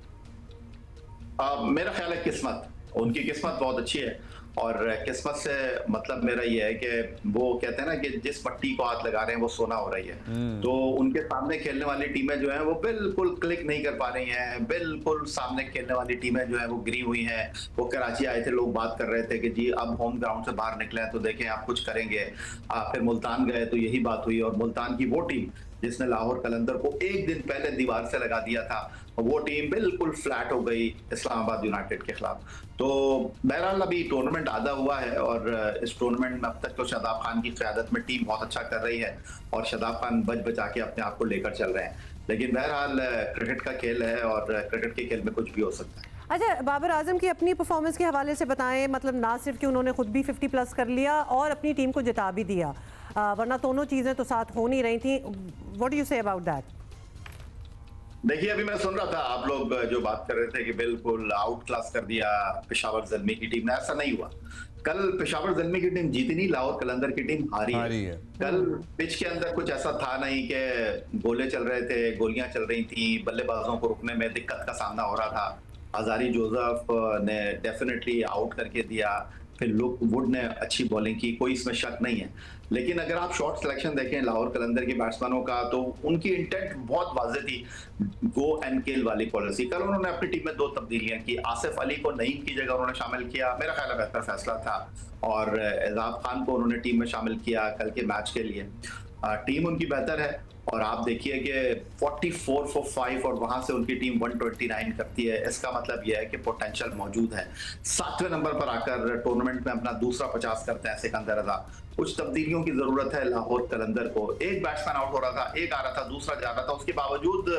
मेरा ख्याल है किस्मत, उनकी किस्मत बहुत अच्छी है। और किस्मत से मतलब मेरा ये है कि वो कहते हैं ना कि जिस पट्टी को हाथ लगा रहे हैं वो सोना हो रही है। तो उनके सामने खेलने वाली टीमें जो हैं वो बिल्कुल क्लिक नहीं कर पा रही हैं, बिल्कुल सामने खेलने वाली टीमें जो हैं वो गिरी हुई हैं। वो कराची आए थे, लोग बात कर रहे थे कि जी अब होम ग्राउंड से बाहर निकले तो देखें आप कुछ करेंगे। फिर मुल्तान गए तो यही बात हुई, और मुल्तान की वो टीम जिसने लाहौर कलंदर को एक दिन पहले दीवार से लगा दिया था, वो टीम बिल्कुल फ्लैट हो गई इस्लामाबाद यूनाइटेड के खिलाफ। तो बहरहाल अभी टूर्नामेंट आधा हुआ है और इस टूर्नामेंट में अब तक तो शादाब खान की क़यादत में टीम बहुत अच्छा कर रही है और शादाब खान बचा के अपने आप को लेकर चल रहे हैं। लेकिन बहरहाल क्रिकेट का खेल है और क्रिकेट के खेल में कुछ भी हो सकता है। अच्छा, बाबर आजम की अपनी परफॉर्मेंस के हवाले से बताएं, मतलब ना सिर्फ कि उन्होंने खुद भी 50+ कर लिया और अपनी टीम को जिता भी दिया, वरना दोनों चीजें तो साथ हो नहीं रही थी। What do you say about that? देखिए, अभी मैं सुन रहा था आप लोग जो बात कर रहे थे कि बिल्कुल आउट क्लास कर दिया पेशावर ज़ल्मी की टीम ने, ऐसा नहीं हुआ। कल पेशावर ज़ल्मी की टीम जीती नहीं, लाहौर कलंदर की टीम हारी है। कल पिच के अंदर कुछ ऐसा था नहीं कि गोले चल रहे थे, गोलियां चल रही थी, बल्लेबाजों को रुकने में दिक्कत का सामना हो रहा था। हजारी जोसेफ ने डेफिनेटली आउट करके दिया, फिर लुक वुड ने अच्छी बॉलिंग की, कोई इसमें शक नहीं है। लेकिन अगर आप शॉट सिलेक्शन देखें लाहौर कलंदर के बैट्समैनों का तो उनकी इंटेंट बहुत वाज़ेह थी, गो एंड किल वाली पॉलिसी। कल उन्होंने अपनी टीम में 2 तब्दीलियां की, आसिफ अली को नईम की जगह उन्होंने शामिल किया, मेरा ख्याल है बेहतर फैसला था, और एजाज खान को उन्होंने टीम में शामिल किया कल के मैच के लिए। टीम उनकी बेहतर है और आप देखिए कि 44 for 5 और वहां से उनकी टीम 129 करती है। इसका मतलब यह है कि पोटेंशियल मौजूद है। 7वें नंबर पर आकर टूर्नामेंट में अपना दूसरा 50 करते हैं सिकंदर रजा। कुछ तब्दीलियों की जरूरत है लाहौर कलंदर को। एक बैट्समैन आउट हो रहा था, एक आ रहा था, दूसरा जा रहा था, उसके बावजूद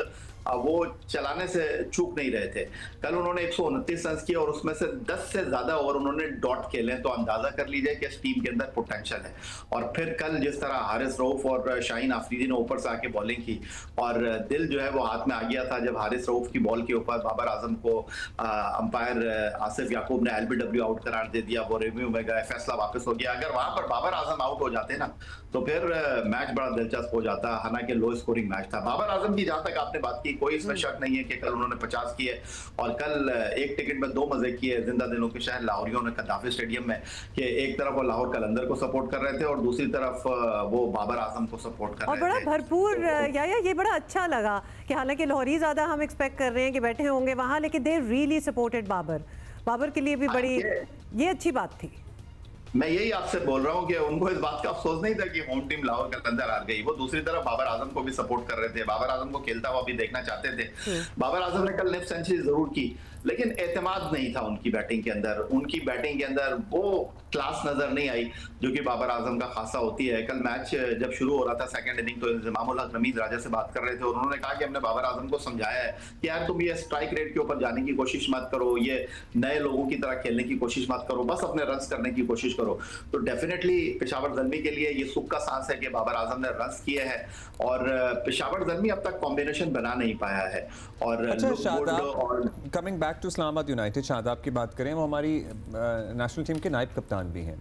वो चलाने से चूक नहीं रहे थे। कल उन्होंने 129 रन किए और उसमें से 10 से ज्यादा ओवर उन्होंने डॉट खेले, तो अंदाजा कर लीजिए कि इस टीम के अंदर पोटेंशियल है। और फिर कल जिस तरह हारिस रऊफ और शाहीन आफरीदी ने ऊपर से आके बॉलिंग की और दिल जो है वो हाथ में आ गया था जब हारिस रऊफ की बॉल के ऊपर बाबर आजम को अंपायर आसिफ याकूब ने LBW आउट करार दे दिया, वो रिव्यू में गए, फैसला वापस हो गया। अगर वहां पर बाबर आजम आउट हो जाते ना तो फिर मैच बड़ा दिलचस्प हो जाता, हालांकि लो स्कोरिंग मैच था। बाबर आजम की जहां तक आपने बात की, कोई इसमें शक नहीं है कि कल उन्होंने 50 किए और कल एक टिकट में 2 मजे किए जिंदा दिलों के शहर लाहौरियों ने कद्दाफी स्टेडियम में, कि एक तरफ वो लाहौर कलंदर को सपोर्ट कर रहे थे और दूसरी तरफ वो बाबर आजम को सपोर्ट कर रहे थे। और बड़ा भरपूर ये बड़ा अच्छा लगा कि हालांकि लाहौरी ज्यादा हम एक्सपेक्ट कर रहे हैं कि बैठे होंगे वहां, लेकिन दे रियली सपोर्टेड बाबर के लिए भी बड़ी ये अच्छी बात थी। मैं यही आपसे बोल रहा हूं कि उनको इस बात का अफसोस नहीं था कि होम टीम लाहौर कलंदर हार गई, वो दूसरी तरफ बाबर आजम को भी सपोर्ट कर रहे थे, बाबर आजम को खेलता हुआ भी देखना चाहते थे। बाबर आजम ने कल निफ्ट सेंचुरी जरूर की, लेकिन एतमाद नहीं था उनकी बैटिंग के अंदर, उनकी बैटिंग के अंदर वो क्लास नजर नहीं आई जो कि बाबर आजम का खासा होती है। कल मैच जब शुरू हो रहा था सेकंड इनिंग, तो इंजमामुल हक रमीज राजा से बात कर रहे थे और उन्होंने कहा कि हमने बाबर आजम को समझाया है कि यार तुम ये स्ट्राइक रेट के ऊपर जाने की कोशिश मत करो, ये नए लोगों की तरह खेलने की कोशिश मत करो, बस अपने रन्स करने की कोशिश करो। तो डेफिनेटली पेशावर ज़ल्मी के लिए ये सुख का सांस है कि बाबर आजम ने रन्स किए हैं और पेशावर ज़ल्मी अब तक कॉम्बिनेशन बना नहीं पाया है। और coming back to Islamabad united, Shadab की बात करें, वो हमारी नेशनल टीम के नायब कप्तान भी हैं,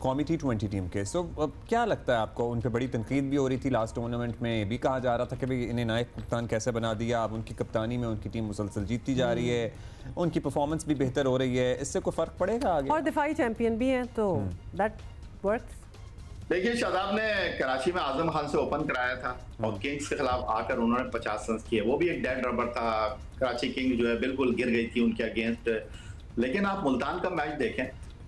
कौमी T20 टीम के। सो क्या लगता है आपको, उन पे बड़ी तनकीद भी हो रही थी लास्ट टूर्नामेंट में, ये भी कहा जा रहा था कि भाई इन्हें नायब कप्तान कैसे बना दिया, अब उनकी कप्तानी में उनकी टीम मुसलसल जीतती जा रही है, उनकी परफॉर्मेंस भी बेहतर हो रही है, इससे कोई फ़र्क पड़ेगा आगे? और दिफाई चैंपियन भी हैं तो दैट वर्क्स। देखिए, शादाब ने कराची में आजम खान से ओपन कराया था और किंग्स के खिलाफ आकर उन्होंने 50 रन किए, वो भी एक डेड रबर था। कराची किंग्स जो है बिल्कुल गिर गई थी उनके अगेंस्ट। लेकिन आप मुल्तान का मैच देखें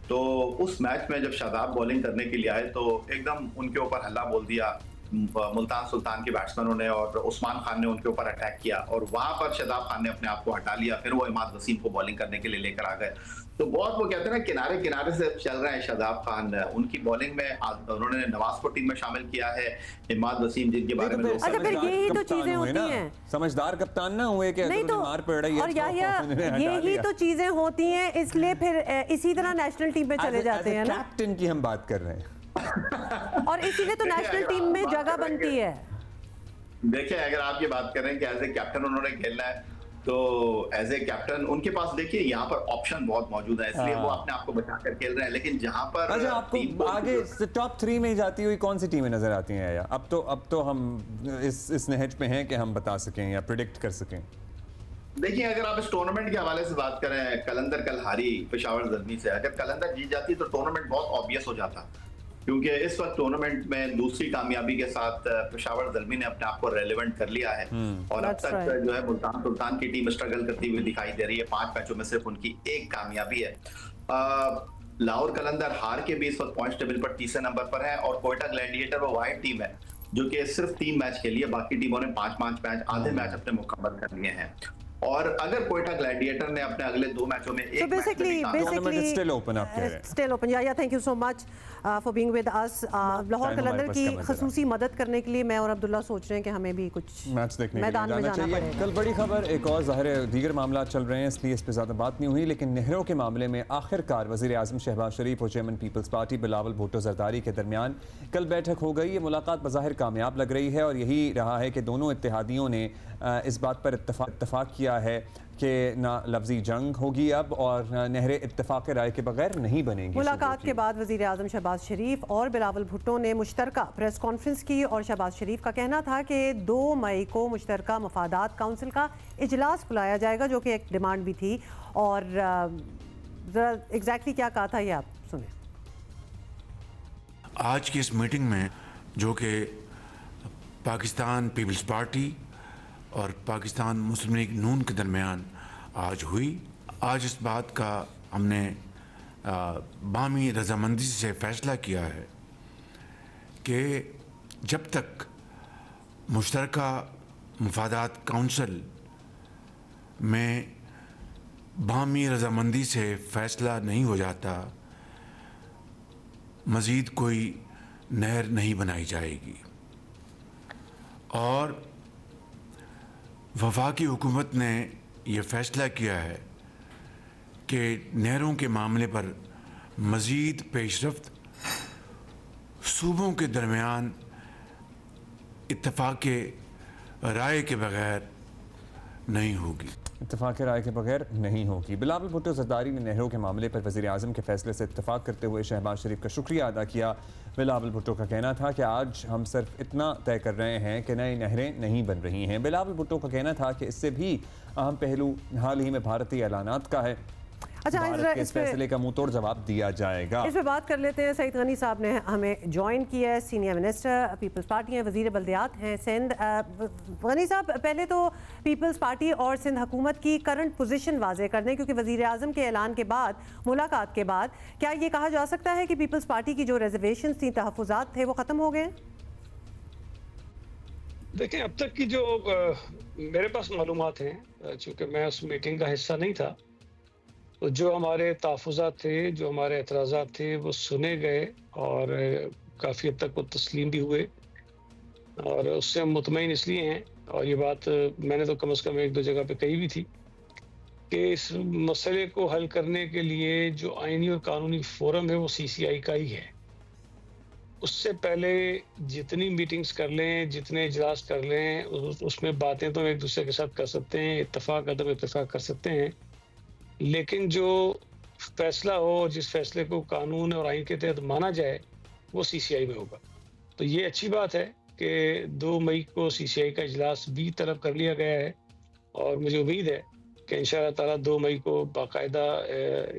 तो उस मैच में जब शादाब बॉलिंग करने के लिए आए तो एकदम उनके ऊपर हल्ला बोल दिया मुल्तान सुल्तान के बैट्समैनों ने और उस्मान खान ने उनके ऊपर अटैक किया और वहां पर शादाब खान ने अपने आप को हटा लिया, फिर वो इमाद वसीम को बॉलिंग करने के लिए लेकर आ गए। तो बहुत वो कहते हैं ना किनारे किनारे से चल रहे हैं शादाब खान। उनकी बॉलिंग में उन्होंने नवाज को टीम में शामिल किया है, इमाद वसीम जिनके बारे में अच्छा फिर यही तो चीजें होती हैं, समझदार कप्तान ना हुए कि नहीं तो मार पड़ रही है, और यही तो चीजें होती हैं, इसलिए फिर इसी तरह नेशनल टीम में चले जाते हैं ना। कैप्टन की हम बात कर रहे हैं और इसीलिए तो नेशनल टीम में जगह बनती है। देखिए, अगर आप ये बात कर रहे हैं कि एज ए कैप्टन उन्होंने खेलना है तो एज ए कैप्टन उनके पास देखिए यहाँ पर ऑप्शन बहुत मौजूद है, इसलिए वो अपने आप को बचाकर खेल रहे हैं। लेकिन जहाँ पर अच्छा, आपको आगे टॉप 3 में जाती हुई कौन सी टीमें नजर आती हैं? या अब तो हम इस नहज पे हैं कि हम बता सकें या प्रिडिक्ट कर सकें। देखिए, अगर आप इस टूर्नामेंट के हवाले से बात करें, कलंदर कल हारी पेशावर ज़ल्मी से, अगर कलंदर जीत जाती तो टूर्नामेंट बहुत ऑब्वियस हो जाता, क्योंकि इस वक्त टूर्नामेंट में दूसरी कामयाबी के साथ पेशावर ज़ल्मी ने अपने आप को रेलेवेंट कर लिया है और अब तक जो है मुल्तान सुल्तान की टीम स्ट्रगल करती हुई दिखाई दे रही है। 5 मैचों में सिर्फ उनकी 1 कामयाबी है। लाहौर कलंदर हार के भी इस वक्त पॉइंट्स टेबल पर तीसरे नंबर पर है और कोयटा ग्लैडिएटर वो वाइड टीम है जो कि सिर्फ 3 मैच खेली है, बाकी टीमों ने 5-5 मैच आधे मैच अपने मुकम्मल कर लिए हैं। और अगर कोयटा ग्लैडिएटर ने अपने अगले 2 मैचों में एक basically still open up still open yeah thank you so much for being with us। Lahore कलंदर की खसूसी मदद करने के लिए मैं और अब्दुल्ला सोच रहे हैं कि हमें भी कुछ मैच देखने मैदान में जाना चाहिए। कल बड़ी खबर एक और, ज़ाहिर है दीगर मामला चल रहे हैं इसलिए इस पर ज़्यादा बात नहीं हुई, लेकिन नहरों के मामले में आखिरकार वज़ीर आज़म शहबाज शरीफ और चेयरमैन पीपल्स पार्टी बिलावल भुट्टो ज़रदारी के दरमियान कल बैठक हो गई। ये मुलाकात बज़ाहिर कामयाब लग रही है और यही रहा है कि दोनों इत्तेहादियों ने इस बात पर इत्तफाक किया है कि ना लफ्जी जंग होगी अब और नहरें इत्तेफाक राय के बगैर नहीं बनेंगी। मुलाकात के बाद वज़ीर आज़म शहबाज शरीफ और बिलावल भुट्टो ने मुश्तरका प्रेस कॉन्फ्रेंस की और शहबाज शरीफ का कहना था कि 2 मई को मुश्तरका मफादात काउंसिल का इजलास बुलाया जाएगा, जो कि एक डिमांड भी थी। और ज़रा एग्जैक्टली क्या कहा था ये आप सुने। आज की इस मीटिंग में जो कि पाकिस्तान पीपल्स पार्टी और पाकिस्तान मुस्लिम लीग नून के दरमियान आज हुई, आज इस बात का हमने बामी रजामंदी से फ़ैसला किया है कि जब तक मुश्तरका मफादात काउंसिल में बामी रजामंदी से फ़ैसला नहीं हो जाता, मज़ीद कोई नहर नहीं बनाई जाएगी। और वफाकी हुकूमत ने यह फैसला किया है कि नहरों के मामले पर मज़ीद पेशरफ्त सूबों के दरमियान इत्तफाक राय के बगैर नहीं होगी। इत्तफाक राय के बगैर नहीं होगी। बिलावल भुट्टो ज़रदारी ने नहरों के मामले पर वज़ीर आज़म के फैसले से इत्तफाक करते हुए शहबाज शरीफ का शुक्रिया अदा किया। बिलावल भुट्टो का कहना था कि आज हम सिर्फ इतना तय कर रहे हैं कि नई नहरें नहीं बन रही हैं। बिलावल भुट्टो का कहना था कि इससे भी अहम पहलू हाल ही में भारतीय ऐलानात का है। अच्छा, इस फैसले का मुंह तोड़ जवाब दिया जाएगा। इस पे बात कर लेते हैं। सईद गनी साहब ने हमें ज्वाइन किया है, सीनियर मिनिस्टर पीपल्स पार्टी हैं, वजीर बल्दियात हैं सिंध। गनी साहब, पहले तो पीपल्स पार्टी और सिंध हुकूमत की करंट पोजीशन वाजे कर दें, क्योंकि वजीर आज़म के ऐलान के बाद, मुलाकात के बाद, क्या ये कहा जा सकता है कि पीपल्स पार्टी की जो रिजर्वेशन थी, तहफ़्फ़ुज़ात थे, वो ख़त्म हो गए? देखें, अब तक की जो मेरे पास मालूमात हैं, चूँकि मैं उस मीटिंग का हिस्सा नहीं था, तो जो हमारे तहफ़्फ़ुज़ात थे, जो हमारे एतराज़ात थे, वो सुने गए और काफ़ी हद तक वो तस्लीम भी हुए। और उससे हम मुतमईन इसलिए हैं, और ये बात मैंने तो कम से कम एक दो जगह पे कही भी थी, कि इस मसले को हल करने के लिए जो आइनी और कानूनी फोरम है वो CCI का ही है। उससे पहले जितनी मीटिंग्स कर लें, जितने इजलास कर लें, उसमें बातें तो एक दूसरे के साथ कर सकते हैं, इत्तफाक अदम इत्तफाक कर सकते हैं, लेकिन जो फैसला हो, जिस फैसले को कानून और आइन के तहत माना जाए, वो CCI में होगा। तो ये अच्छी बात है कि 2 मई को CCI का इजलास भी तलब कर लिया गया है, और मुझे उम्मीद है कि इंशाअल्लाह ताला 2 मई को बाकायदा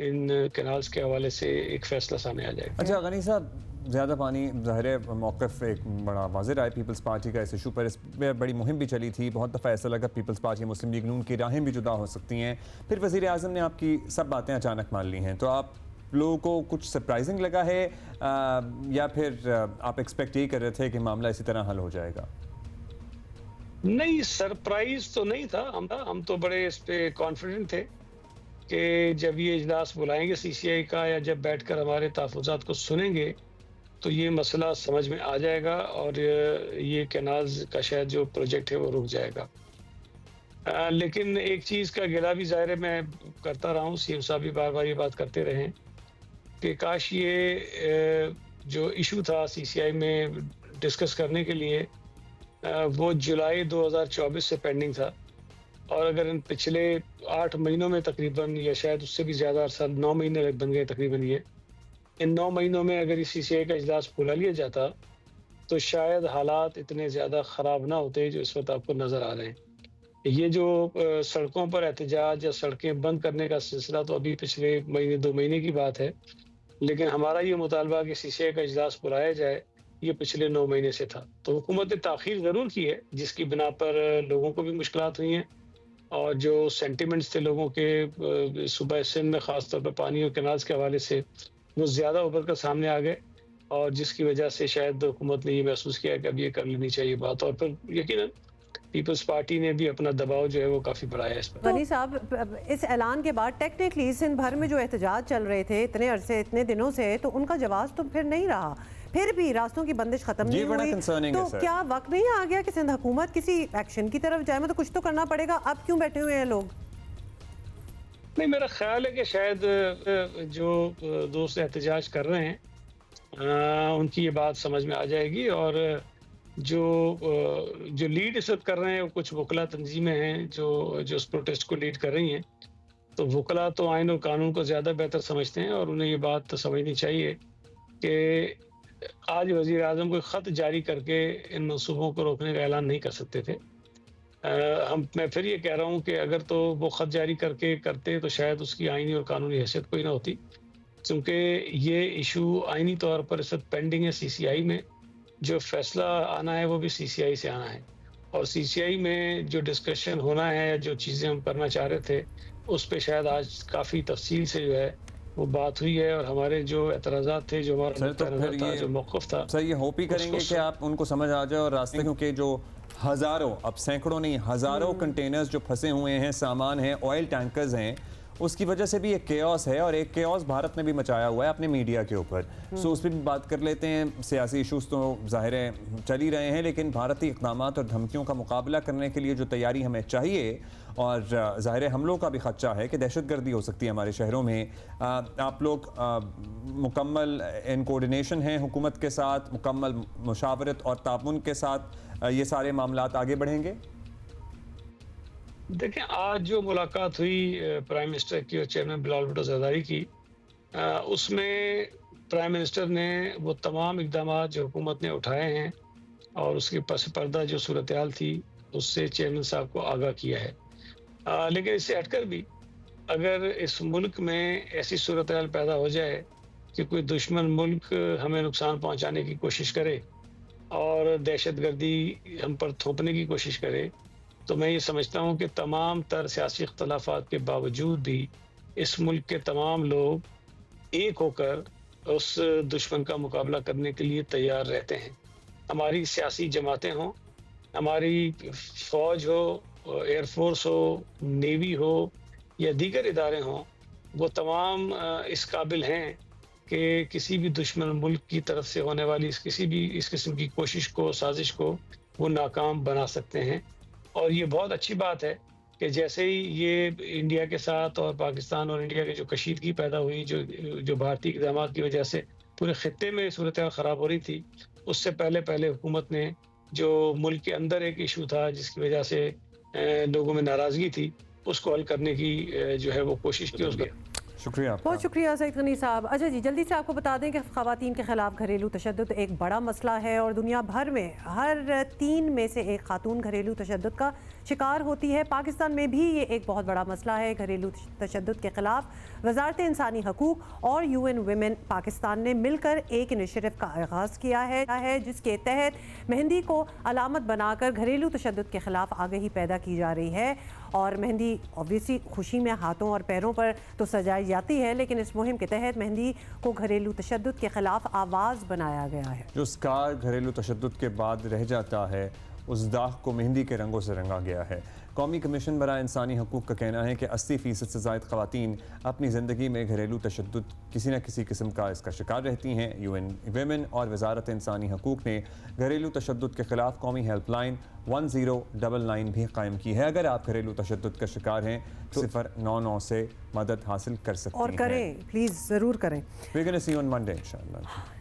इन कैनाल्स के हवाले से एक फैसला सामने आ जाएगा। अच्छा गनी साहब, ज़्यादा पानी ज़ाहिर है मौक़िफ़ एक बड़ा वाज़ेह रहा है पीपल्स पार्टी का इस इशू पर। इस पर बड़ी मुहिम भी चली थी, बहुत दफ़ा ऐसा लगा पीपल्स पार्टी मुस्लिम लीग नून की राहें भी जुदा हो सकती हैं, फिर वज़ीर आज़म ने आपकी सब बातें अचानक मान ली हैं। तो आप लोगों को कुछ सरप्राइजिंग लगा है या फिर आप एक्सपेक्ट यही कर रहे थे कि मामला इसी तरह हल हो जाएगा? नहीं, सरप्राइज तो नहीं था। हम तो बड़े इस पर कॉन्फिडेंट थे कि जब ये इजलास बुलाएंगे CCI का, या जब बैठकर हमारे तहफ़्फ़ुज़ात को सुनेंगे, तो ये मसला समझ में आ जाएगा और ये कैनाल्स का शायद जो प्रोजेक्ट है वो रुक जाएगा। लेकिन एक चीज़ का गिला भी ज़ाहिर है मैं करता रहा हूँ, CM साहब भी बार बार ये बात करते रहे कि काश ये जो इशू था CCI में डिस्कस करने के लिए, वो जुलाई 2024 से पेंडिंग था, और अगर इन पिछले 8 महीनों में तकरीबन, या शायद उससे भी ज़्यादा अरसा, 9 महीने बन गए तकरीबन, ये इन 9 महीनों में अगर इस CCI का इजलास बुला लिया जाता, तो शायद हालात इतने ज़्यादा ख़राब ना होते जो इस वक्त आपको नज़र आ रहे हैं। ये जो सड़कों पर एहतजाज या सड़कें बंद करने का सिलसिला तो अभी पिछले महीने 2 महीने की बात है, लेकिन हमारा ये मुतालबा कि CCI का इजलास बुलाया जाए, ये पिछले 9 महीने से था। तो हुकूमत ने ताख़ीर ज़रूर की है, जिसकी बिना पर लोगों को भी मुश्किलात हुई हैं, और जो सेंटिमेंट्स थे लोगों के सूबा सिंध में ख़ास तौर पर पानी और कैनाल्स के हवाले से, वो ज़्यादा उभर कर सामने आ गए, और जिसकी वजह से शायद हुकूमत ने ये महसूस किया कि अब ये कर लेनी चाहिए बात। और फिर यकीनन पीपल्स पार्टी ने भी अपना दबाव जो है वो काफ़ी बढ़ाया है इस पर। गनी साहब, इस ऐलान के बाद टेक्निकली सिंध भर में जो एहतजाज चल रहे थे इतने अरसे, इतने दिनों से, तो उनका जवाब तो फिर नहीं रहा, फिर भी रास्तों की बंदिश खत्म नहीं हुई। तो क्या वक्त नहीं आ गया कि सिंध हुकूमत किसी एक्शन की तरफ जाए? मतलब कुछ तो करना पड़ेगा। अब क्यों बैठे हुए हैं लोग? नहीं, मेरा ख्याल है कि शायद जो दोस्त एहतजाज कर रहे हैं उनकी ये बात समझ में आ जाएगी, और जो लीड इस वक्त कर रहे हैं वो कुछ वकला तंजीमें हैं जो उस प्रोटेस्ट को लीड कर रही हैं। तो वकला तो आइन और कानून को ज़्यादा बेहतर समझते हैं, और उन्हें ये बात तो समझनी चाहिए कि आज वज़ीर आज़म कोई ख़त जारी करके इन मनसूबों को रोकने का ऐलान नहीं कर सकते थे। मैं फिर ये कह रहा हूँ कि अगर तो वो ख़त जारी करके करते तो शायद उसकी आइनी और कानूनी हैसियत कोई ना होती, क्योंकि ये इशू आइनी तौर पर इस वक्त पेंडिंग है CCI में। जो फैसला आना है वो भी CCI से आना है, और CCI में जो डिस्कशन होना है, जो चीज़ें हम करना चाह रहे थे, उस पर शायद आज काफ़ी तफसील से जो है वो बात हुई है, और हमारे जो एतराज़ात थे, जो हमारा जो मौक़िफ़ था, सर ये होप ही करेंगे कि आप उनको समझ आ जाए और रास्ते, क्योंकि जो हज़ारों, अब सैकड़ों नहीं, हज़ारों कंटेनर्स जो फंसे हुए हैं, सामान हैं, ऑयल टैंकर्स हैं, उसकी वजह से भी एक केओस है, और एक केओस भारत ने भी मचाया हुआ है अपने मीडिया के ऊपर। सो उस पर भी बात कर लेते हैं। सियासी इशूज़ तो ज़ाहिर है चल ही रहे हैं, लेकिन भारतीय इक़दाम और धमकियों का मुकाबला करने के लिए जो तैयारी हमें चाहिए, और ज़ाहिर है हमलों का भी खदशा है कि दहशतगर्दी हो सकती है हमारे शहरों में। आप लोग मुकम्मल इन कोऑर्डिनेशन हैं हुकूमत के साथ, मुकम्मल मुशावरत और ताउन के साथ ये सारे मामलात आगे बढ़ेंगे? देखें, आज जो मुलाकात हुई प्राइम मिनिस्टर की और चेयरमैन बिलावल भुट्टो ज़रदारी की, उसमें प्राइम मिनिस्टर ने वो तमाम इकदाम जो हुकूमत ने उठाए हैं और उसके पस पर्दा जो सूरत हाल थी उससे चेयरमैन साहब को आगाह किया है। लेकिन इससे हटकर भी अगर इस मुल्क में ऐसी सूरत हाल पैदा हो जाए कि कोई दुश्मन मुल्क हमें नुकसान पहुंचाने की कोशिश करे और दहशतगर्दी हम पर थोपने की कोशिश करे, तो मैं ये समझता हूँ कि तमाम तर सियासी इख्तलाफात के बावजूद भी इस मुल्क के तमाम लोग एक होकर उस दुश्मन का मुकाबला करने के लिए तैयार रहते हैं। हमारी सियासी जमातें हों, हमारी फ़ौज हो, एयरफोर्स हो, नेवी हो या दीगर इदारे हों, वो तमाम इस काबिल हैं कि किसी भी दुश्मन मुल्क की तरफ से होने वाली किसी भी इस किस्म की कोशिश को, साजिश को वो नाकाम बना सकते हैं। और ये बहुत अच्छी बात है कि जैसे ही ये इंडिया के साथ और पाकिस्तान और इंडिया की जो कशीदगी पैदा हुई, जो भारतीय इक़दाम की वजह से पूरे खित्ते में सूरत हाल ख़राब हो रही थी, उससे पहले हुकूमत ने जो मुल्क के अंदर एक इशू था जिसकी वजह से लोगों में नाराज़गी थी, उसको हल करने की जो है वो कोशिश की। उसके शुक्रिया, बहुत शुक्रिया सईद गनी साहब। अच्छा जी, जल्दी से आपको बता दें कि ख़वातीन के ख़िलाफ़ घरेलू तशद्दुद एक बड़ा मसला है और दुनिया भर में हर 3 में से एक खातून घरेलू तशद्दुद का शिकार होती है। पाकिस्तान में भी ये एक बहुत बड़ा मसला है। घरेलू तशद्दुद के ख़िलाफ़ वज़ारत इंसानी हकूक़ और UN Women पाकिस्तान ने मिलकर एक इनिशिएटिव का आगाज़ किया है जिसके तहत मेहंदी को अलामत बनाकर घरेलू तशद्दुद के ख़िलाफ़ आगाही पैदा की जा रही है। और मेहंदी ऑब्वियसली खुशी में हाथों और पैरों पर तो सजाई जाती है, लेकिन इस मुहिम के तहत मेहंदी को घरेलू तशद्दुद के ख़िलाफ़ आवाज़ बनाया गया है। जो स्कार घरेलू तशद्दुद के बाद रह जाता है, उस दाग को मेहंदी के रंगों से रंगा गया है। कौमी कमीशन बराए इंसानी हकूक़ का कहना है कि 80% से ज़ायद ख़वातीन अपनी ज़िंदगी में घरेलू तशद्दुद किसी न किसी किस्म का इसका शिकार रहती हैं। UN Women और वज़ारत इंसानी हकूक़ ने घरेलू तशद्दुद के ख़िलाफ़ कौमी हेल्पलाइन 1099 भी कायम की है। अगर आप घरेलू तशद्दुद का शिकार हैं तो 099 से मदद हासिल कर सकते हैं। और करें, प्लीज़ ज़रूर करें। We're gonna see you on Monday, इंशाअल्लाह।